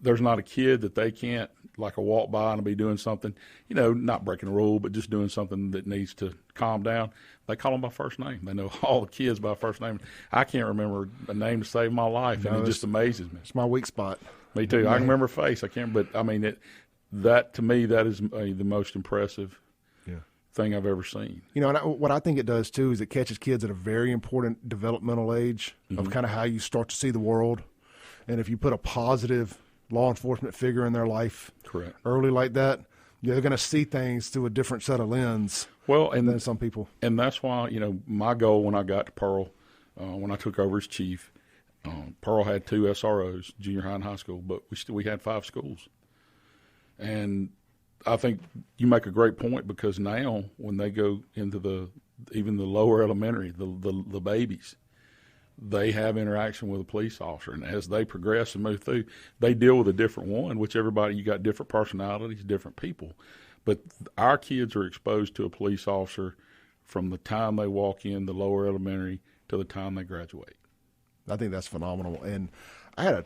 There's not a kid that they can't, like, walk by and be doing something, not breaking a rule, but just doing something that needs to calm down. They call them by first name. They know all the kids by first name. I can't remember a name to save my life, and it just amazes me. It's my weak spot. Me too. I can remember a face. I can't, but I mean, that to me, that is the most impressive thing I've ever seen. And what I think it does too is it catches kids at a very important developmental age of kind of how you start to see the world, and if you put a positive law enforcement figure in their life Correct. early like that, they're going to see things through a different set of lens than some people. And that's why, my goal when I got to Pearl, when I took over as chief, Pearl had 2 SROs, junior high and high school, but we had 5 schools. And I think you make a great point, because now when they go into even the lower elementary, the babies, they have interaction with a police officer, and as they progress and move through, they deal with a different one, which you got different personalities, different people. But our kids are exposed to a police officer from the time they walk in the lower elementary to the time they graduate. I think that's phenomenal. And I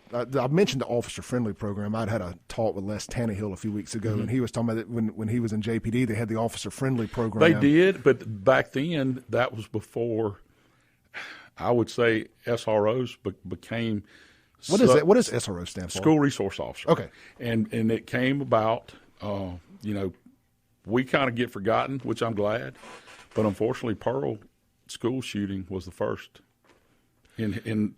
mentioned the officer-friendly program. I'd had a talk with Les Tannehill a few weeks ago, and he was talking about that when he was in JPD, they had the officer-friendly program. They did, but back then, that was before, I would say, SROs became. What is that? What does SRO stand for? School Resource Officer. Okay. And it came about, we kind of get forgotten, which I'm glad, but unfortunately, Pearl school shooting was the first in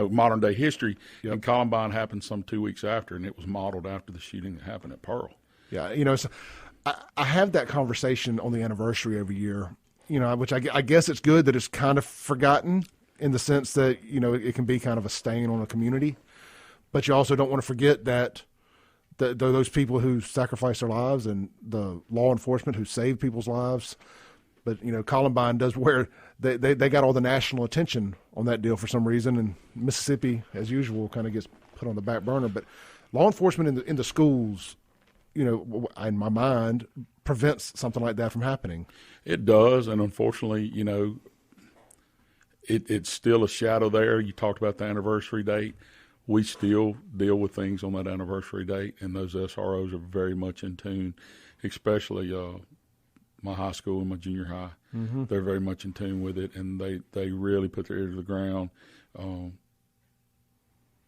modern day history. Yep. And Columbine happened some 2 weeks after, and it was modeled after the shooting that happened at Pearl. Yeah, so I have that conversation on the anniversary every year. Which I guess it's good that it's kind of forgotten in the sense that it can be kind of a stain on a community, but you also don't want to forget that those people who sacrificed their lives and the law enforcement who saved people's lives. But, Columbine does where they got all the national attention on that deal for some reason, and Mississippi, as usual, kind of gets put on the back burner. But law enforcement in the schools, in my mind, prevents something like that from happening. It does, and unfortunately, it's still a shadow there. You talked about the anniversary date. We still deal with things on that anniversary date, and those SROs are very much in tune, especially my high school and my junior high. Mm-hmm. They're very much in tune with it, and they really put their ear to the ground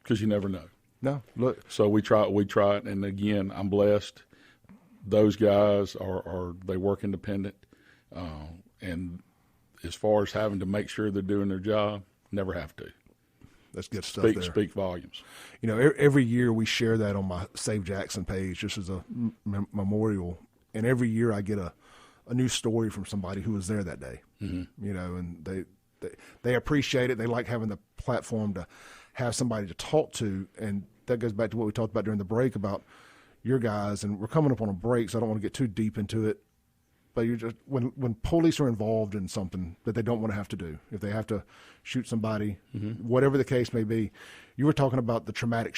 because you never know. No, look. So we try it, and again, I'm blessed. Those guys they work independent, and as far as having to make sure they're doing their job, never have to. That's good stuff there. Speak volumes. You know, every year we share that on my Save Jackson page just as a memorial, and every year I get a new story from somebody who was there that day. Mm-hmm. You know, and they appreciate it. They like having the platform to have somebody to talk to, and that goes back to what we talked about during the break about your guys, and we're coming up on a break, so I don't want to get too deep into it. But you're just when police are involved in something that they don't want to have to do, if they have to shoot somebody, whatever the case may be, you were talking about the traumatic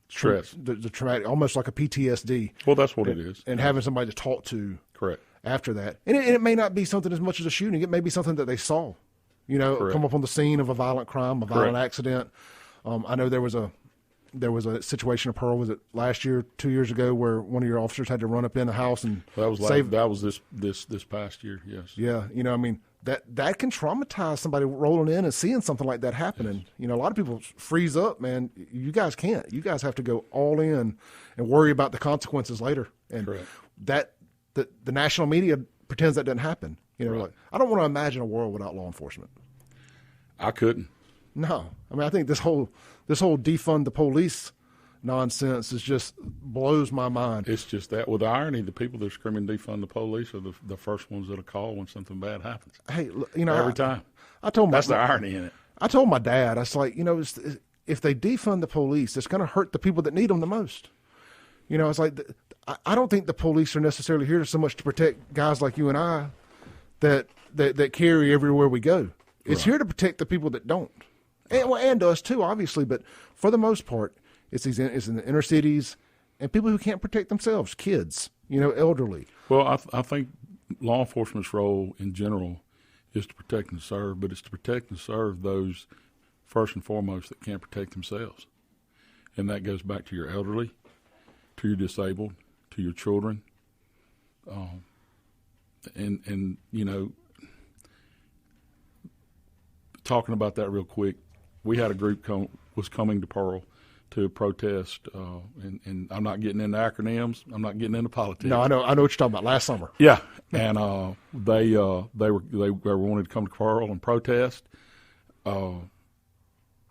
stress, the traumatic, almost like a PTSD. Well, that's what it is, and having somebody to talk to. Correct. After that, and it may not be something as much as a shooting. It may be something that they saw, you know, Correct. Come up on the scene of a violent crime, a violent accident. I know there was a situation of Pearl, was it last year, 2 years ago, where one of your officers had to run up in the house and save. That was this past year, yes. Yeah, you know, I mean, that can traumatize somebody rolling in and seeing something like that happening. Yes. You know, a lot of people freeze up, man. You guys can't. You guys have to go all in and worry about the consequences later. And Correct. The national media pretends that doesn't happen. You know, like, I don't want to imagine a world without law enforcement. I couldn't. No, I mean, I think this whole defund the police nonsense just blows my mind. It's just that with the irony, the people that are screaming defund the police are the first ones that'll call when something bad happens. Hey, you know, every time. I told that's the irony in it. I told my dad, I was like, you know, if they defund the police, it's going to hurt the people that need them the most. You know, it's like, I don't think the police are necessarily here so much to protect guys like you and I that carry everywhere we go. It's here to protect the people that don't. And us too, obviously, but for the most part, it's in the inner cities and people who can't protect themselves, kids, you know, elderly. Well, I think law enforcement's role in general is to protect and serve, but it's to protect and serve those first and foremost that can't protect themselves. And that goes back to your elderly, to your disabled, to your children. And you know, talking about that real quick, we had a group was coming to Pearl to protest, and I'm not getting into acronyms. I'm not getting into politics. No, I know what you're talking about. Last summer. Yeah, and they wanted to come to Pearl and protest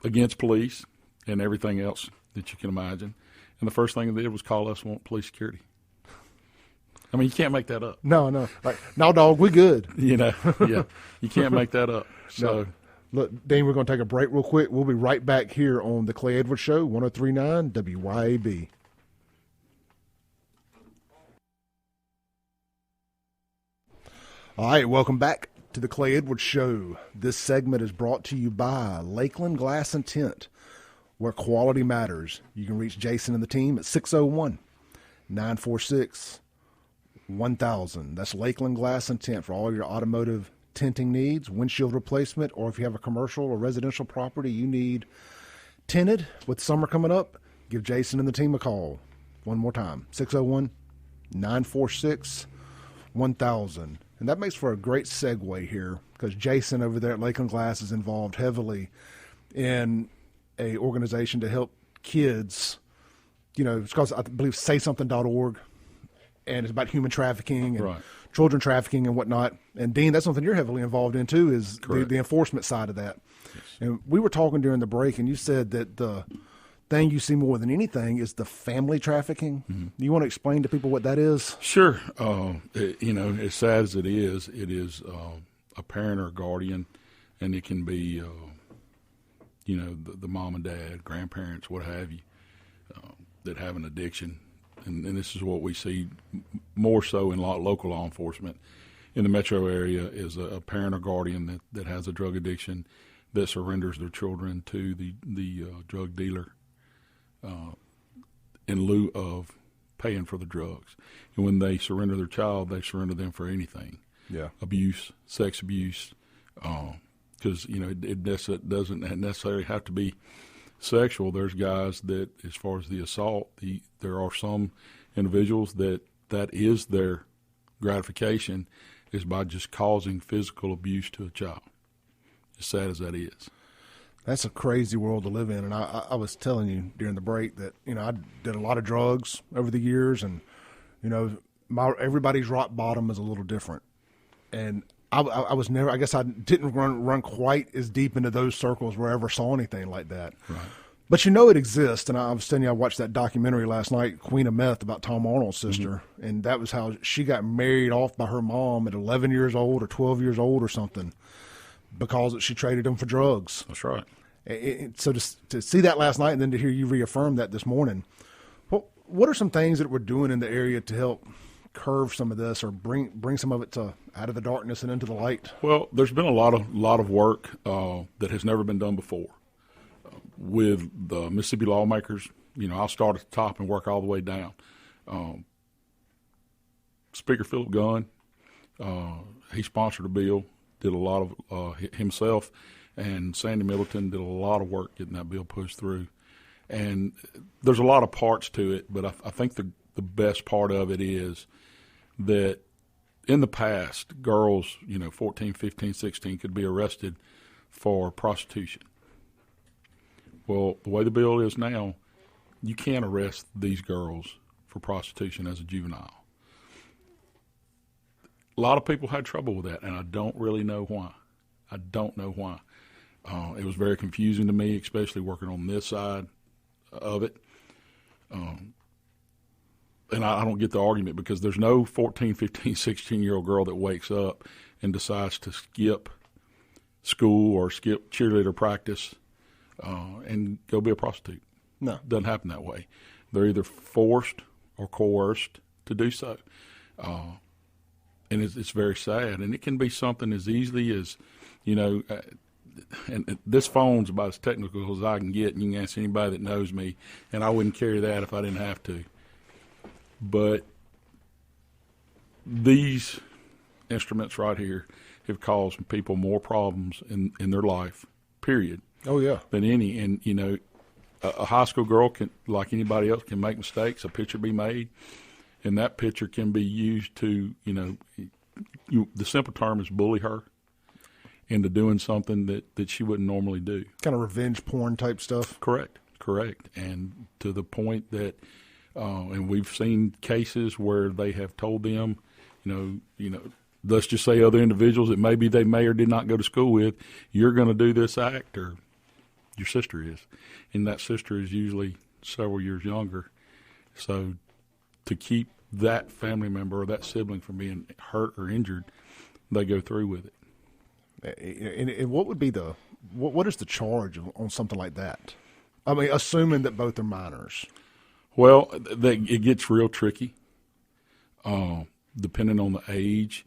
against police and everything else that you can imagine. And the first thing they did was call us want police security. I mean, you can't make that up. No. Like, no, dog, we good. You know, yeah, you can't make that up. So. No. Look, Dean, we're going to take a break real quick. We'll be right back here on the Clay Edwards Show, 103.9 WYAB. All right, welcome back to the Clay Edwards Show. This segment is brought to you by Lakeland Glass and Tint, where quality matters. You can reach Jason and the team at 601-946-1000. That's Lakeland Glass and Tint for all your automotive tinting needs, windshield replacement, or if you have a commercial or residential property you need tinted with summer coming up, give Jason and the team a call. One more time, 601-946-1000. And that makes for a great segue here because Jason over there at Lakeland Glass is involved heavily in a organization to help kids. You know, it's called, I believe, saysomething.org, and it's about human trafficking and children trafficking and whatnot. And Dean, that's something you're heavily involved in too, is the enforcement side of that. Yes. And we were talking during the break, and you said that the thing you see more than anything is the family trafficking. Mm-hmm. Do you want to explain to people what that is? Sure. You know, as sad as it is a parent or a guardian, and it can be, you know, the mom and dad, grandparents, what have you, that have an addiction. And this is what we see more so in local law enforcement in the metro area is a parent or guardian that has a drug addiction that surrenders their children to the drug dealer in lieu of paying for the drugs. And when they surrender their child, they surrender them for anything. Yeah, abuse, sex abuse, because you know it doesn't necessarily have to be sexual. There's guys that, as far as the assault, there are some individuals that is their gratification is by just causing physical abuse to a child, as sad as that is. That's a crazy world to live in. And I was telling you during the break that, I did a lot of drugs over the years, and, everybody's rock bottom is a little different. And I was never, I guess I didn't run quite as deep into those circles where I ever saw anything like that. Right. But it exists. And I was telling you, I watched that documentary last night, Queen of Meth, about Tom Arnold's sister. Mm-hmm. And that was how she got married off by her mom at 11 years old or 12 years old or something, because she traded him for drugs. That's right. So to see that last night and then to hear you reaffirm that this morning, what are some things that we're doing in the area to help curve some of this or bring some of it out of the darkness and into the light? Well, there's been a lot of work that has never been done before with the Mississippi lawmakers. I'll start at the top and work all the way down. Speaker Philip Gunn, he sponsored a bill, did a lot of himself, and Sandy Middleton did a lot of work getting that bill pushed through. And there's a lot of parts to it, but I think the best part of it is that in the past, girls, 14, 15, 16 could be arrested for prostitution. Well, the way the bill is now, you can't arrest these girls for prostitution as a juvenile. A lot of people had trouble with that, and I don't really know why. It was very confusing to me, especially working on this side of it. And I don't get the argument, because there's no 14, 15, 16-year-old girl that wakes up and decides to skip school or skip cheerleader practice and go be a prostitute. No. It doesn't happen that way. They're either forced or coerced to do so. And it's very sad. And it can be something as easily as, and this phone's about as technical as I can get, and you can ask anybody that knows me, and I wouldn't carry that if I didn't have to. But these instruments right here have caused people more problems in their life, period. Oh, yeah. Than any. And, a high school girl, can, like anybody else, can make mistakes, a picture be made, and that picture can be used to, the simple term is bully her into doing something that she wouldn't normally do. Kind of revenge porn type stuff? Correct. And to the point that, and we've seen cases where they have told them, let's just say other individuals that maybe they may or did not go to school with, you're going to do this act, or your sister is. And that sister is usually several years younger. So to keep that family member or that sibling from being hurt or injured, they go through with it. And what would be what is the charge on something like that? I mean, assuming that both are minors. Well, it gets real tricky, depending on the age.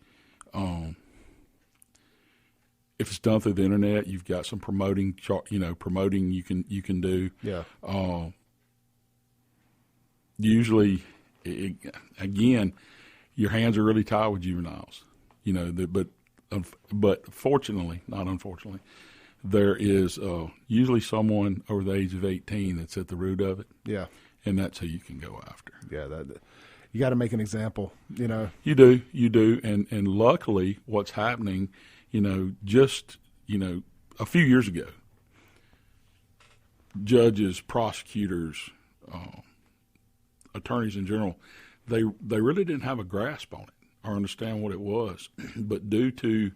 If it's done through the internet, you've got some promoting you can do. Yeah. Usually, again, your hands are really tied with juveniles. But fortunately, not unfortunately, there is usually someone over the age of 18 that's at the root of it. Yeah. And that's who you can go after. Yeah, you got to make an example, You do, and luckily what's happening, just, a few years ago, judges, prosecutors, attorneys in general, they really didn't have a grasp on it or understand what it was. But due to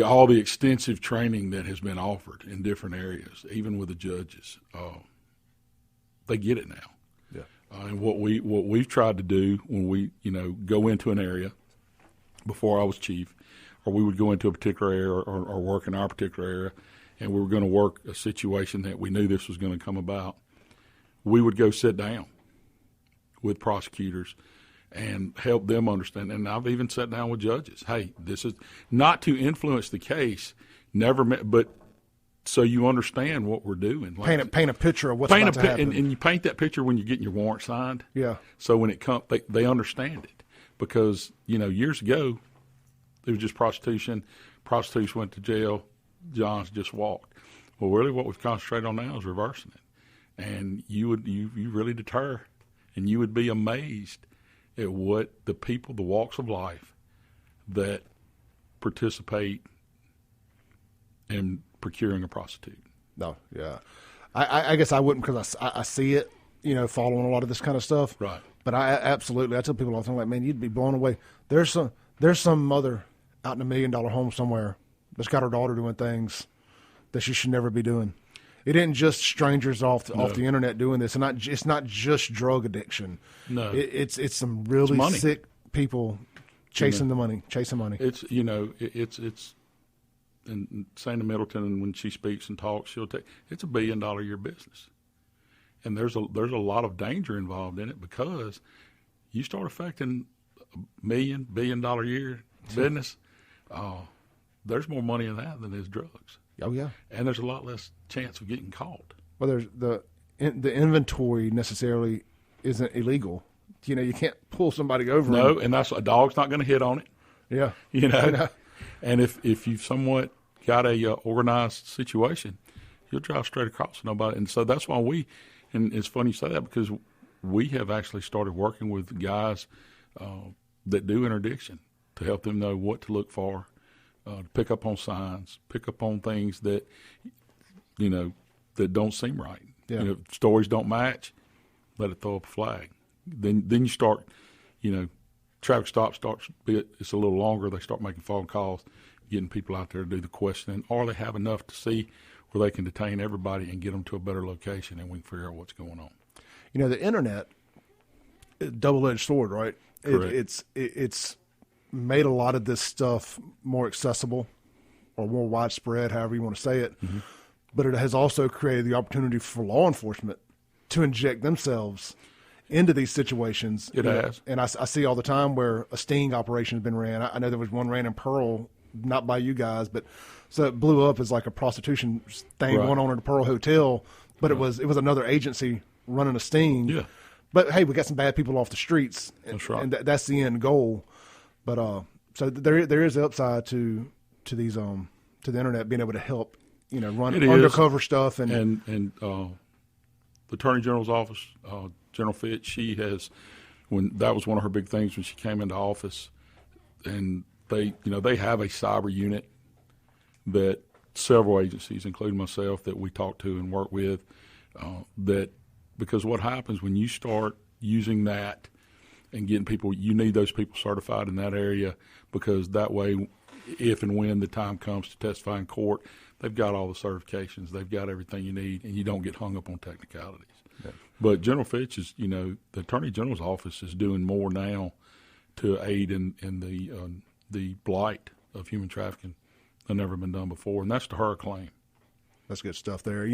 all the extensive training that has been offered in different areas, even with the judges, they get it now. Yeah. And what we've tried to do when we go into an area, before I was chief, or we would go into a particular area or work in our particular area, and we were going to work a situation that we knew this was going to come about, we would go sit down with prosecutors and help them understand. And I've even sat down with judges. Hey, this is not to influence the case, but so you understand what we're doing. Paint a picture of what's about to happen. And you paint that picture when you're getting your warrant signed. Yeah. So when it comes, they understand it. Because, years ago, it was just prostitution. Prostitutes went to jail. Johns just walked. Well, really what we've concentrated on now is reversing it. And you really deter, and you would be amazed at what the people, the walks of life that participate in procuring a prostitute. No, yeah. I guess I wouldn't because I see it, following a lot of this kind of stuff. Right. But I tell people all the time, like, man, you'd be blown away. There's some mother out in $1 million home somewhere that's got her daughter doing things that she should never be doing. It isn't just strangers off the internet doing this, and it's not just drug addiction. No, it's some really sick people chasing money. It's it's. And Sandy Middleton, when she speaks and talks, it's $1 billion a year business, and there's a lot of danger involved in it because you start affecting $1 billion a year business. There's more money in that than is drugs. Oh yeah, and there's a lot less chance of getting caught. Well, there's the inventory necessarily isn't illegal. You can't pull somebody over. No, and that's a dog's not going to hit on it. Yeah, And if you've somewhat got a organized situation, you'll drive straight across nobody. And so that's why and it's funny you say that because we have actually started working with guys that do interdiction to help them know what to look for, to pick up on signs, pick up on things that, that don't seem right. Yeah. Stories don't match, let it throw up a flag. Then you start, traffic stop it's a little longer. They start making phone calls, getting people out there to do the questioning, or they have enough to see where they can detain everybody and get them to a better location, and we can figure out what's going on. The internet, double-edged sword, right? It's made a lot of this stuff more accessible or more widespread, however you want to say it. Mm-hmm. But it has also created the opportunity for law enforcement to inject themselves into these situations. It has. And I see all the time where a sting operation has been ran. I know there was one ran in Pearl, not by you guys, but so it blew up as like a prostitution thing going on at the Pearl Hotel, but it was another agency running a sting. Yeah. But hey, we got some bad people off the streets. That's right. And that's the end goal. But so there is the upside to these to the internet being able to help run undercover stuff and the Attorney General's office, General Fitch, she has, that was one of her big things when she came into office, and they have a cyber unit that several agencies, including myself, that we talk to and work with, because what happens when you start using that and getting people, you need those people certified in that area, because that way, if and when the time comes to testify in court, they've got all the certifications, they've got everything you need, and you don't get hung up on technicalities. Yeah. But General Fitch is, the Attorney General's office is doing more now to aid in the blight of human trafficking than ever been done before, and that's to her claim. That's good stuff there.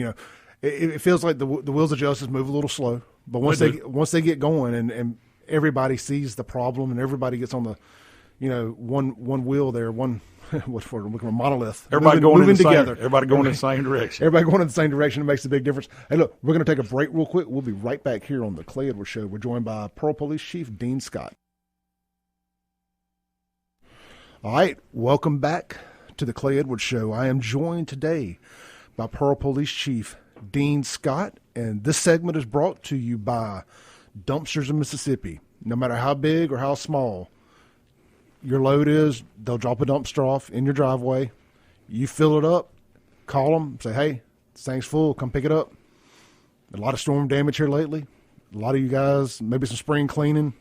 It feels like the wheels of justice move a little slow, but once they get going and everybody sees the problem and everybody gets on the, one wheel there, one what's for looking for a monolith. Everybody moving together. Everybody going in the same direction. Everybody going in the same direction. It makes a big difference. Hey, look, we're going to take a break real quick. We'll be right back here on the Clay Edwards Show. We're joined by Pearl Police Chief Dean Scott. All right, welcome back to the Clay Edwards Show. I am joined today by Pearl Police Chief Dean Scott, and this segment is brought to you by Dumpsters of Mississippi. No matter how big or how small your load is, they'll drop a dumpster off in your driveway. You fill it up, call them, say, hey, this thing's full, come pick it up. A lot of storm damage here lately. A lot of you guys, maybe some spring cleaning,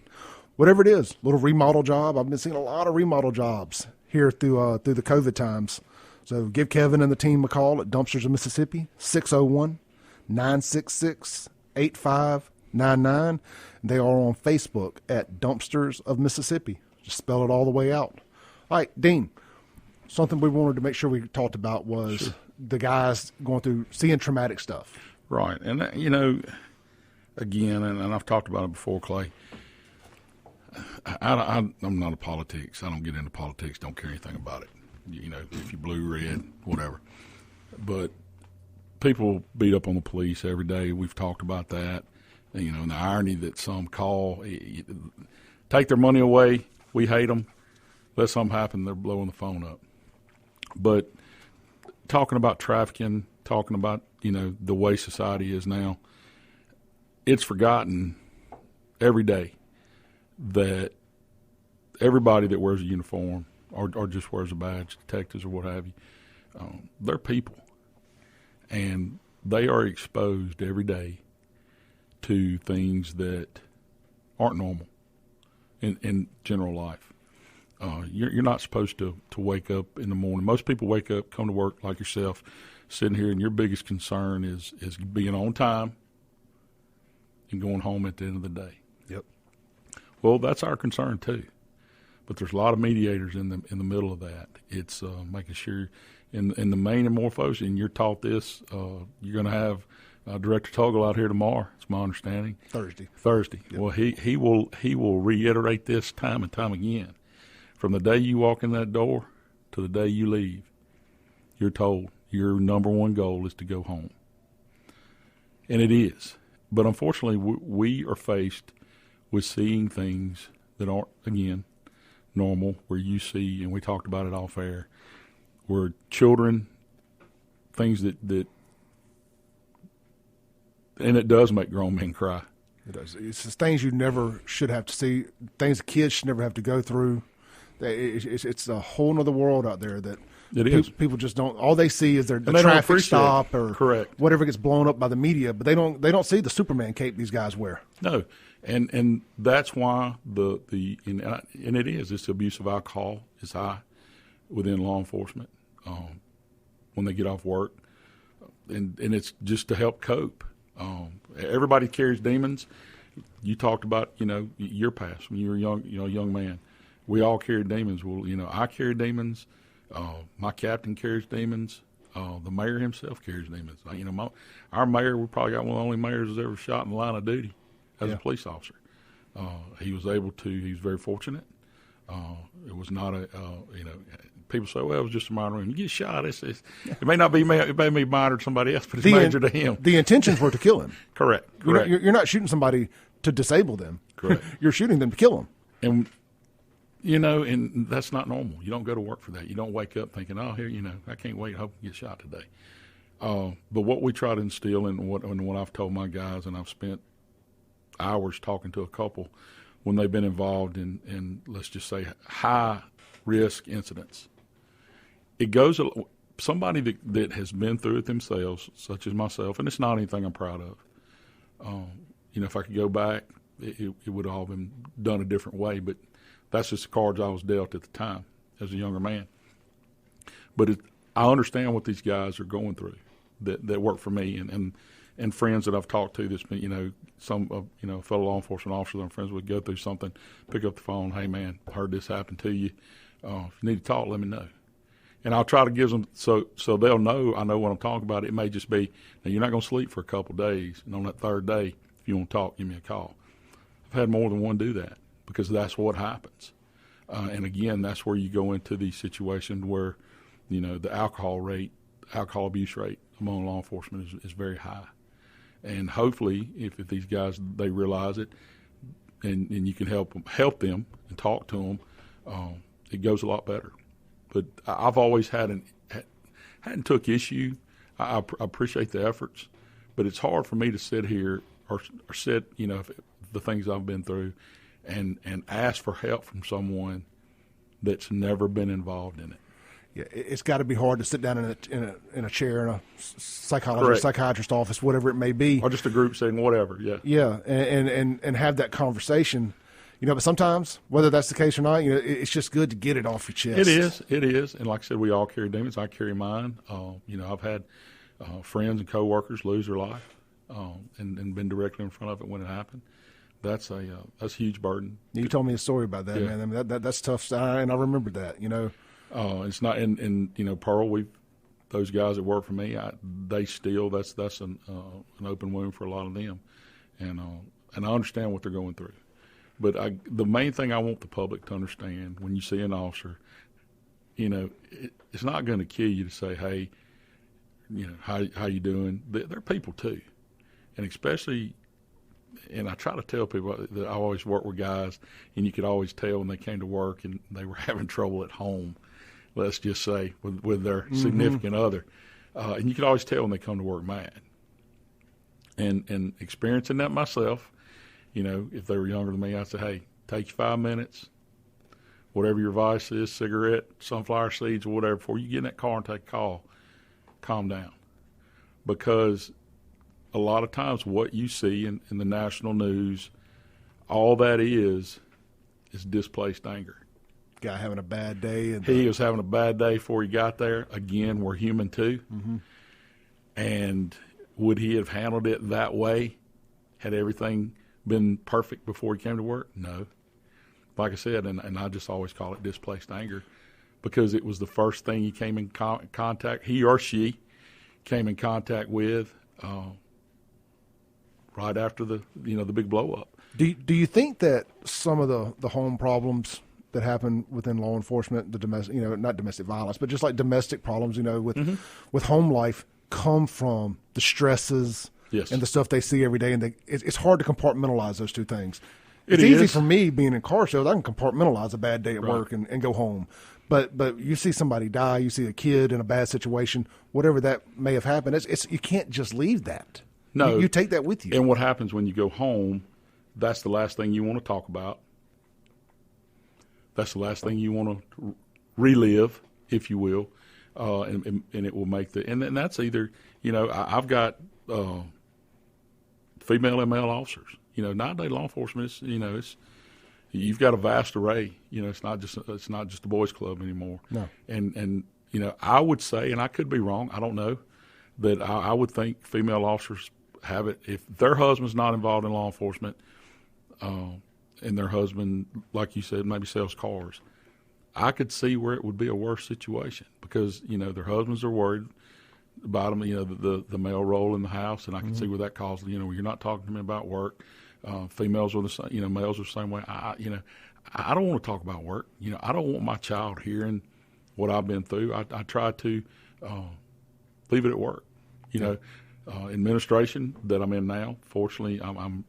whatever it is, little remodel job. I've been seeing a lot of remodel jobs here through the COVID times. So give Kevin and the team a call at Dumpsters of Mississippi, 601-966-8599. They are on Facebook at Dumpsters of Mississippi. Just spell it all the way out. All right, Dean, something we wanted to make sure we talked about was the guys going through seeing traumatic stuff. Right. And, again, and I've talked about it before, Clay, I'm not a politics. I don't get into politics, don't care anything about it. If you're blue, red, whatever. But people beat up on the police every day. We've talked about that. And the irony that some call, take their money away, we hate them. Let something happen, they're blowing the phone up. But talking about trafficking, talking about, the way society is now, it's forgotten every day that everybody that wears a uniform or just wears a badge, detectives or what have you, they're people. And they are exposed every day to things that aren't normal in general life. You're not supposed to wake up in the morning. Most people wake up, come to work like yourself, sitting here, and your biggest concern is being on time and going home at the end of the day. Yep. Well, that's our concern too. But there's a lot of mediators in the middle of that. It's making sure, in the main and more folks, and you're taught this, you're going to have Director Toggle out here tomorrow. It's my understanding. Thursday. Yep. Well, he will reiterate this time and time again. From the day you walk in that door to the day you leave, you're told your number one goal is to go home. And it is. But unfortunately, we are faced with seeing things that aren't, again, normal, where you see, and we talked about it off air, where children, things that and it does make grown men cry. It does. It's things you never should have to see, things kids should never have to go through. It's a whole other world out there that people just don't. All they see is the traffic stop or correct whatever gets blown up by the media, but they don't see the Superman cape these guys wear. No, and that's why and it is. It's the abuse of alcohol is high within law enforcement when they get off work, and it's just to help cope. Everybody carries demons. You talked about your past when you were young, a young man. We all carry demons. Well, I carry demons. My captain carries demons. The mayor himself carries demons. Our mayor, we probably got one of the only mayors that's ever shot in the line of duty as a police officer. He was very fortunate. It was not people say, well, it was just a minor wound. You get shot, it may not be, it may be minor to somebody else, but it's major to him. The intentions were to kill him. Correct. You're not shooting somebody to disable them. Correct. You're shooting them to kill them. And, and that's not normal. You don't go to work for that. You don't wake up thinking, oh, here, I can't wait. I hope I get shot today. But what we try to instill and what I've told my guys, and I've spent hours talking to a couple when they've been involved in let's just say, high-risk incidents. It goes somebody that has been through it themselves, such as myself, and it's not anything I'm proud of. If I could go back, it would have all been done a different way, but that's just the cards I was dealt at the time as a younger man. But I understand what these guys are going through that work for me and friends that I've talked to that's been, some fellow law enforcement officers I'm friends with go through something, pick up the phone, hey man, heard this happen to you. If you need to talk, let me know. And I'll try to give them so they'll know I know what I'm talking about. It may just be, now you're not going to sleep for a couple of days, and on that third day, if you want to talk, give me a call. I've had more than one do that because that's what happens. And again, that's where you go into these situations where, the alcohol abuse rate among law enforcement is very high. And hopefully, if these guys, they realize it, and you can help them and talk to them, it goes a lot better. But I've always hadn't took issue. I appreciate the efforts, but it's hard for me to sit here or sit, the things I've been through, and ask for help from someone that's never been involved in it. Yeah, it's got to be hard to sit down in a chair in a psychiatrist office, whatever it may be, or just a group setting, whatever. Yeah, yeah, and have that conversation. But sometimes, whether that's the case or not, it's just good to get it off your chest. It is, and like I said, we all carry demons. I carry mine. I've had friends and coworkers lose their life, and been directly in front of it when it happened. That's a huge burden. You told me a story about that, man. I mean, that's tough, and I remembered that. It's not, and Pearl. Those guys that work for me, they still that's an open wound for a lot of them, and I understand what they're going through. But the main thing I want the public to understand when you see an officer, it's not going to kill you to say, hey, how you doing? They're people too, and especially. And I try to tell people that I always work with guys, and you could always tell when they came to work and they were having trouble at home, let's just say, with their significant other. And you could always tell when they come to work mad. And experiencing that myself, if they were younger than me, I'd say, hey, Take you 5 minutes, whatever your vice is, cigarette, sunflower seeds, or whatever, before you get in that car and take a call, calm down. Because a lot of times what you see in the national news, all that is displaced anger. Guy having a bad day. And he was having a bad day before he got there. Again, we're human too. Mm-hmm. And would he have handled it that way had everything been perfect before he came to work? No. Like I said, and I just always call it displaced anger, because it was the first thing he came in contact, he or she came in contact with right after the big blow up. Do you think that some of the home problems that happen within law enforcement, the domestic, not domestic violence, but just like domestic problems, with home life, come from the stresses and the stuff they see every day, and it's hard to compartmentalize those two things. It's easy for me being in car shows. I can compartmentalize a bad day at work and go home. But you see somebody die, you see a kid in a bad situation, whatever that may have happened, it's you can't just leave that. No. You take that with you. And what happens when you go home, that's the last thing you want to talk about. That's the last thing you want to relive, if you will, and it will make and that's either, I've got female and male officers. Nowadays law enforcement is, you've got a vast array. It's not just a boys' club anymore. No. And I would say, and I could be wrong, I don't know, that I would think female officers have it if their husband's not involved in law enforcement, and their husband, like you said, maybe sells cars. I could see where it would be a worse situation because their husbands are worried about them, the male role in the house, and I can see where that causes, you're not talking to me about work. Females are the same, males are the same way. I don't want to talk about work. I don't want my child hearing what I've been through. I try to leave it at work. Administration that I'm in now, fortunately, I'm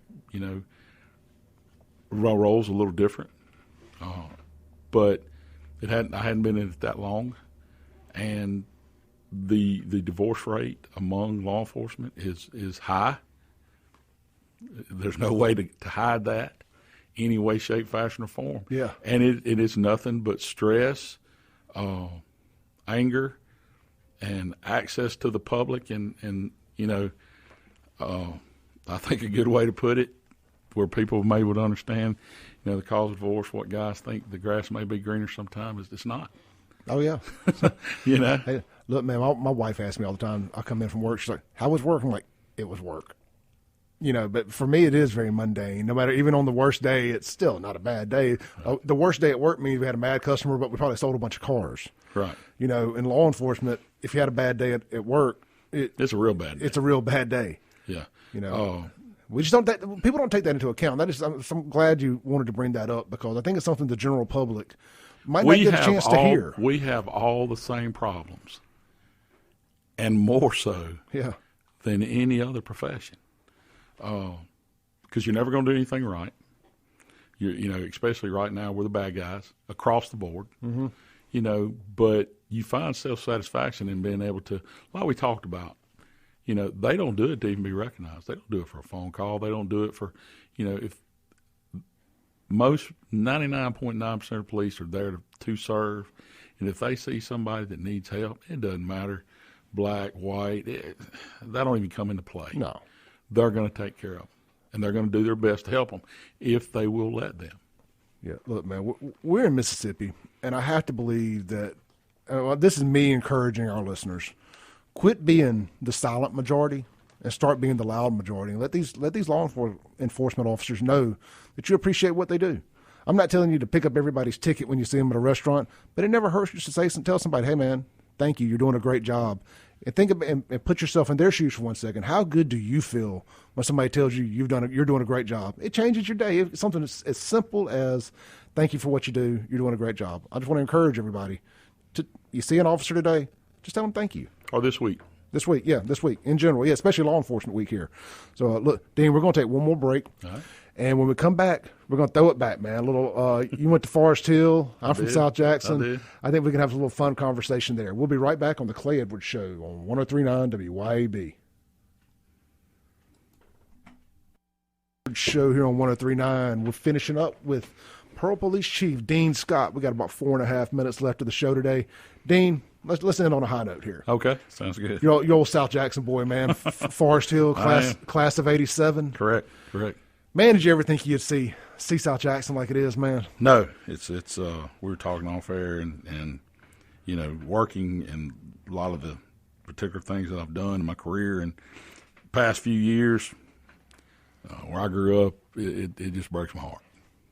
my role's a little different, but I hadn't been in it that long, and the divorce rate among law enforcement is high. There's no way to hide that any way, shape, fashion, or form. Yeah. And it is nothing but stress, anger, and access to the public. And I think a good way to put it, where people may would understand, the cause of divorce, what guys think the grass may be greener sometimes, it's not. Oh, yeah. Hey, look, man, my wife asks me all the time, I come in from work, she's like, how was work? I'm like, it was work. But for me, it is very mundane. No matter, even on the worst day, it's still not a bad day. The worst day at work means we had a mad customer, but we probably sold a bunch of cars. Right. In law enforcement, if you had a bad day at work, it's a real bad day. It's a real bad day. Yeah. We just people don't take that into account. I'm glad you wanted to bring that up because I think it's something the general public might not get a chance to hear. We have all the same problems, and more so than any other profession. Because you're never going to do anything right. Especially right now, we're the bad guys across the board. Mm-hmm. But you find self-satisfaction in being able to, like we talked about, they don't do it to even be recognized. They don't do it for a phone call. They don't do it for, if most 99.9% of police are there to serve, and if they see somebody that needs help, it doesn't matter, black, white, that don't even come into play. No. They're going to take care of them, and they're going to do their best to help them if they will let them. Yeah, look, man, we're in Mississippi, and I have to believe that this is me encouraging our listeners. Quit being the silent majority and start being the loud majority, and let these law enforcement officers know that you appreciate what they do. I'm not telling you to pick up everybody's ticket when you see them at a restaurant, but it never hurts you to tell somebody, hey, man, thank you, you're doing a great job. And think about and put yourself in their shoes for 1 second. How good do you feel when somebody tells you you're doing a great job? It changes your day. It's something as simple as thank you for what you do. You're doing a great job. I just want to encourage everybody. You see an officer today, just tell them thank you. Or this week. This week in general, especially law enforcement week here. So look, Dean, we're going to take one more break. All right. And when we come back, we're going to throw it back, man. A little. You went to Forest Hill. I'm from South Jackson. I did. I think we can have a little fun conversation there. We'll be right back on the Clay Edwards Show on 103.9 WYAB. Show here on 103.9. We're finishing up with Pearl Police Chief Dean Scott. We got about 4.5 minutes left of the show today. Dean, let's end on a high note here. Okay, sounds good. You're old South Jackson boy, man. Forest Hill, class of 87. Correct. Man, did you ever think you'd see South Jackson like it is, man? No, it's we were talking off air and you know, working and a lot of the particular things that I've done in my career and past few years where I grew up, it just breaks my heart.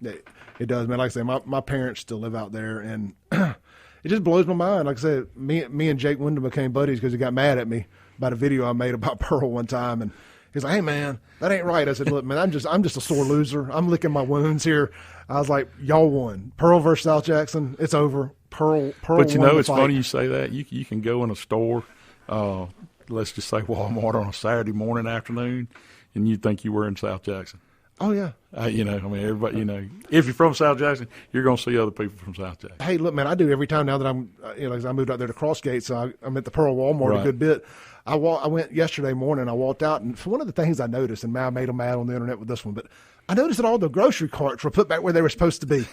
It does, man. Like I say, my parents still live out there, and it just blows my mind. Like I said, me and Jake Wyndham became buddies because he got mad at me about a video I made about Pearl one time, and he's like, "Hey, man, that ain't right." I said, "Look, man, I'm just a sore loser. I'm licking my wounds here." I was like, "Y'all won. Pearl versus South Jackson. It's over. Pearl." But you won know, the it's fight. funny you say that. You can go in a store, let's just say Walmart on a Saturday morning, afternoon, and you think you were in South Jackson. Oh yeah. You know, I mean, everybody. You know, if you're from South Jackson, you're going to see other people from South Jackson. Hey, look, man, I do every time now that I'm, like I moved out there to Crossgate, so I'm at the Pearl Walmart a good bit. I went yesterday morning. I walked out, and one of the things I noticed, and I made them mad on the internet with this one, but I noticed that all the grocery carts were put back where they were supposed to be.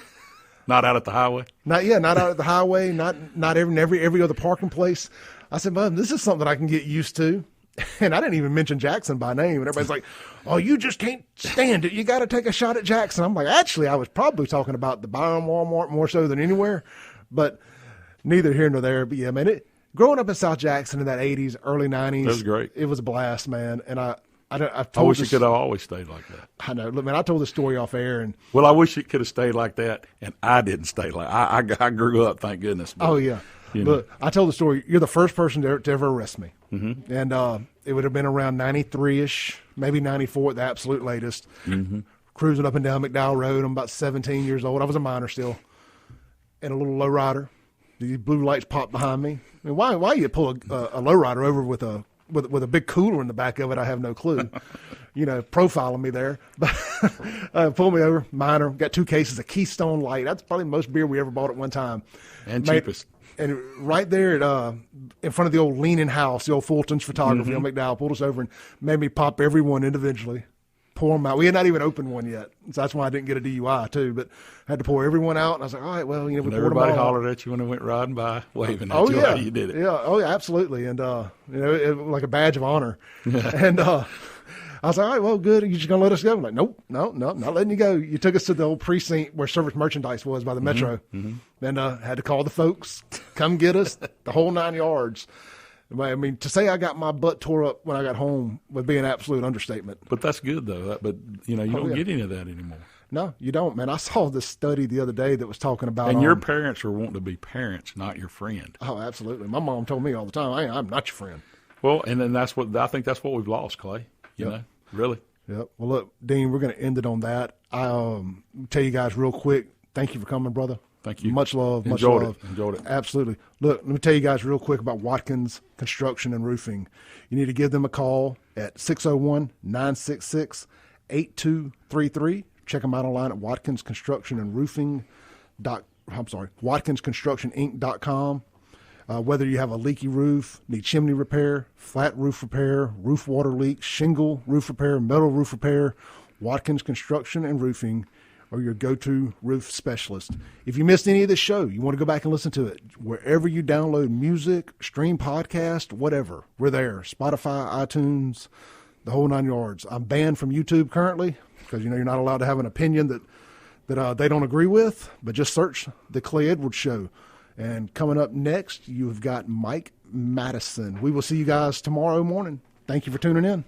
Not out at the highway. Not out at the highway. Not every other parking place. I said, "Bud, this is something I can get used to." And I didn't even mention Jackson by name. And everybody's like, "Oh, you just can't stand it. You got to take a shot at Jackson." I'm like, actually, I was probably talking about the Byram Walmart more so than anywhere. But neither here nor there. But yeah, man, growing up in South Jackson in that 80s, early 90s. That was great. It was a blast, man. And I wish it could have always stayed like that. I know. Look, man, I told the story off air. And well, I wish it could have stayed like that, and I didn't stay like I grew up, thank goodness. But, oh, yeah. But I told the story. You're the first person to ever arrest me. Mm-hmm. And it would have been around 93-ish, maybe 94 at the absolute latest. Mm-hmm. Cruising up and down Mcdowell Road. I'm about 17 years old. I was a minor still. And a little lowrider. These blue lights popped behind me. I mean, why you pull a lowrider over with a big cooler in the back of it, I have no clue. You know, profiling me there. But pulled me over, minor. Got 2 cases of Keystone Light. That's probably the most beer we ever bought at one time. And cheapest. And right there in front of the old Leaning House, the old Fulton's Photography on McDowell, pulled us over and made me pop every one individually, pour them out. We had not even opened one yet, so that's why I didn't get a DUI too. But I had to pour every one out, and I was like, all right, well, we poured them all. Everybody hollered at you when they went riding by, waving at you. Yeah, you did it. Yeah, oh yeah, absolutely, and it was like a badge of honor. And I was like, all right, well, good. Are you just going to let us go? I'm like, nope, no, not letting you go. You took us to the old precinct where Service Merchandise was by the Metro. Mm-hmm. And had to call the folks, come get us, the whole 9 yards. I mean, to say I got my butt tore up when I got home would be an absolute understatement. But that's good, though. But, you don't get any of that anymore. No, you don't, man. I saw this study the other day that was talking about. And your parents are wanting to be parents, not your friend. Oh, absolutely. My mom told me all the time, I'm not your friend. Well, and then I think that's what we've lost, Clay. You know, really. Yep. Well, look, Dean, we're going to end it on that. I'll tell you guys real quick, thank you for coming, brother. Thank you. Much love. Enjoyed love. Enjoyed it. Absolutely. Look, let me tell you guys real quick about Watkins Construction and Roofing. You need to give them a call at 601-966-8233. Check them out online at WatkinsConstructionInc.com. Whether you have a leaky roof, need chimney repair, flat roof repair, roof water leak, shingle roof repair, metal roof repair, Watkins Construction and Roofing are your go-to roof specialist. If you missed any of this show, you want to go back and listen to it, wherever you download music, stream podcast, whatever, we're there. Spotify, iTunes, the whole 9 yards. I'm banned from YouTube currently because, you're not allowed to have an opinion that they don't agree with, but just search The Clay Edwards Show. And coming up next, you've got Mike Madison. We will see you guys tomorrow morning. Thank you for tuning in.